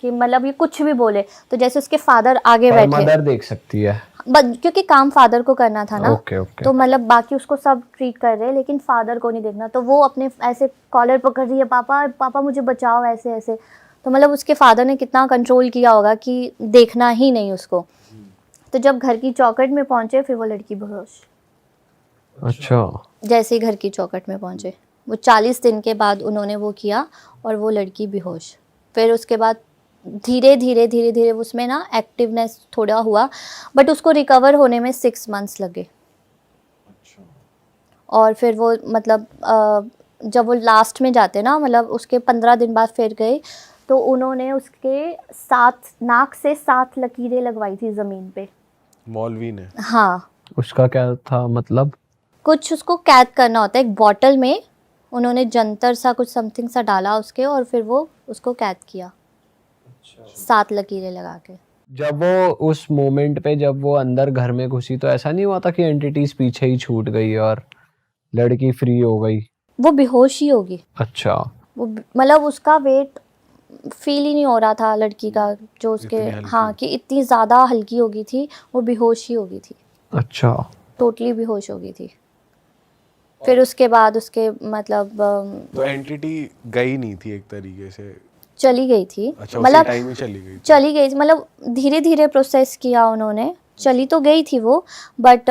कि मतलब ये कुछ भी बोले। तो जैसे उसके फादर आगे पर बैठे, मदर देख सकती है। क्योंकि काम फादर को करना था ना, ओके ओके। तो मतलब बाकी उसको सब ट्रीट कर रहे हैं, लेकिन फादर को नहीं देखना। तो वो अपने ऐसे कॉलर पकड़ रही है, पापा पापा मुझे बचाओ, ऐसे ऐसे। तो मतलब उसके फादर ने कितना कंट्रोल किया होगा कि देखना ही नहीं उसको। तो जब घर की चौखट में पहुंचे, फिर वो लड़की बेहोश। अच्छा। जैसे ही घर की चौखट में पहुंचे, वो 40 दिन के बाद उन्होंने वो किया, और वो लड़की बेहोश। फिर उसके बाद धीरे धीरे धीरे धीरे उसमें ना एक्टिवनेस थोड़ा हुआ, बट उसको रिकवर होने में 6 मंथ्स लगे। और फिर वो मतलब जब वो लास्ट में जाते ना, मतलब उसके 15 दिन बाद फिर गए, तो उन्होंने उसके 7 नाक से 7 लकीरें लगवाई थी ज़मीन पे। मौलवी ने? हाँ, उसका क्या था मतलब? कुछ उसको कैद करना होता है, एक बॉटल में उन्होंने जंतर सा कुछ समथिंग सा डाला उसके, और फिर वो उसको कैद किया 7 लकीरें लगा के। जब वो उस मोमेंट पे जब वो अंदर घर में घुसी, तो ऐसा नहीं हुआ था कि एंटिटीज पीछे ही छूट गई और लड़की फ्री हो गई? वो बेहोश ही होगी। अच्छा। वो मतलब उसका वेट फील ही नहीं हो रहा था लड़की का, जो उसके, इतनी हल्की? हाँ कि इतनी ज़्यादा हल्की हो गई थी, वो बेहोश ही हो गई थी, अच्छा। टोटली बेहोश हो गई थी। फिर उसके बाद उसके मतलब तो एंटिटी गई नहीं थी एक तरीके से? चली गई थी। अच्छा, उसी मतलब टाइम ही चली गई थी? चली गई, मतलब धीरे धीरे प्रोसेस किया उन्होंने, चली तो गई थी वो, बट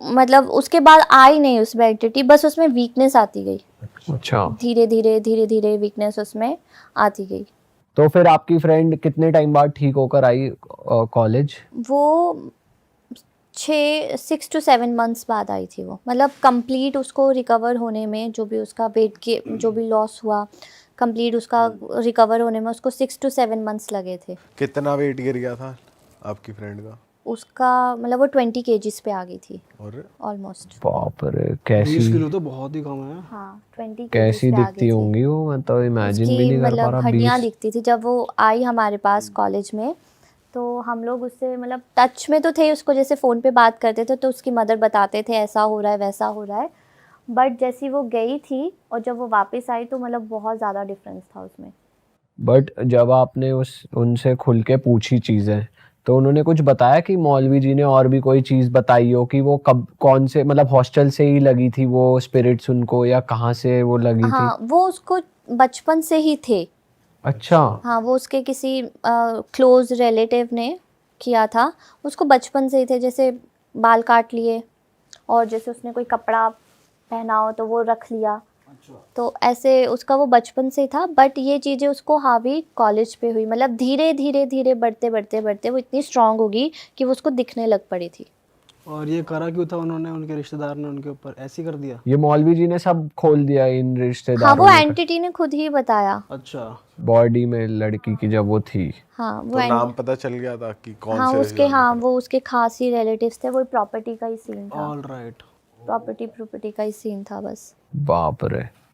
मतलब उसके बाद आई नहीं उसमें एंटिटी, बस उसमें वीकनेस आती गई, अच्छा। धीरे धीरे वीकनेस उसमें आती गई। तो फिर आपकी फ्रेंड कितने टाइम बाद ठीक होकर आई कॉलेज? वो 6 to 7 मंथ्स बाद आई थी वो, मतलब कंप्लीट उसको रिकवर होने में, जो भी उसका वेट के जो भी लॉस हुआ, कंप्लीट उसका रिकवर होने में उसको 6 to 7 मंथ्स लगे थे। कितना वेट गिर गया था आपकी फ्रेंड का? उसका मतलब वो 20 kgs पे आ गई थी और ऑलमोस्ट। बाप रे, 20 कैसी किलो तो बहुत ही कम है। हाँ 20 kgs कैसी पे आ दिखती गई थी। होंगी वो, मैं तो इमेजिन भी उसकी नहीं कर पा मतलब रहा। हड्डियाँ 20। दिखती थी जब वो आई हमारे पास कॉलेज में, तो हम लोग उससे मतलब टच में तो थे, उसको जैसे फ़ोन पे बात करते थे, तो उसकी मदर बताते थे ऐसा हो रहा है वैसा हो रहा है, बट जैसी वो गई थी और जब वो वापस आई, तो मतलब बहुत ज़्यादा डिफरेंस था उसमें। बट जब आपने उनसे खुल के पूछी चीजें, तो उन्होंने कुछ बताया कि मौलवी जी ने और भी कोई चीज बताई हो कि वो कब कौन से मतलब हॉस्टल से ही लगी थी वो स्पिरिट्स उनको, या कहाँ से वो लगी थी? हाँ, वो उसको बचपन से ही थे। अच्छा। हाँ, वो उसके किसी क्लोज रिलेटिव ने किया था, उसको बचपन से ही थे। जैसे बाल काट लिए, और जैसे उसने कोई कपड़ा पहना हो तो वो रख लिया, तो ऐसे उसका वो बचपन से ही था। बट ये चीज़ें उसको हावी कॉलेज पे हुई, मतलब धीरे धीरे धीरे बढ़ते बढ़ते बढ़ते वो इतनी स्ट्रांग होगी कि वो उसको दिखने लग पड़ी थी। और ये करा क्यों था उन्होंने, उनके रिश्तेदार ने उनके ऊपर ऐसे ही कर दिया? ये मौलवी जी ने सब खोल दिया इन हाँ, रिश्तेदारों वो ने? एंटिटी ने खुद ही बताया। अच्छा। बॉडी में लड़की की जब वो थी। हाँ, वो तो नाम पता चल गया था कि कौन हाँ से उसके, रिश्तेदार हाँ थे? वो उसके खास ही रिलेटिव्स थे। वो प्रॉपर्टी का ही सीन था, ऑल राइट। प्रॉपर्टी का ही सीन था बस। बाप रे।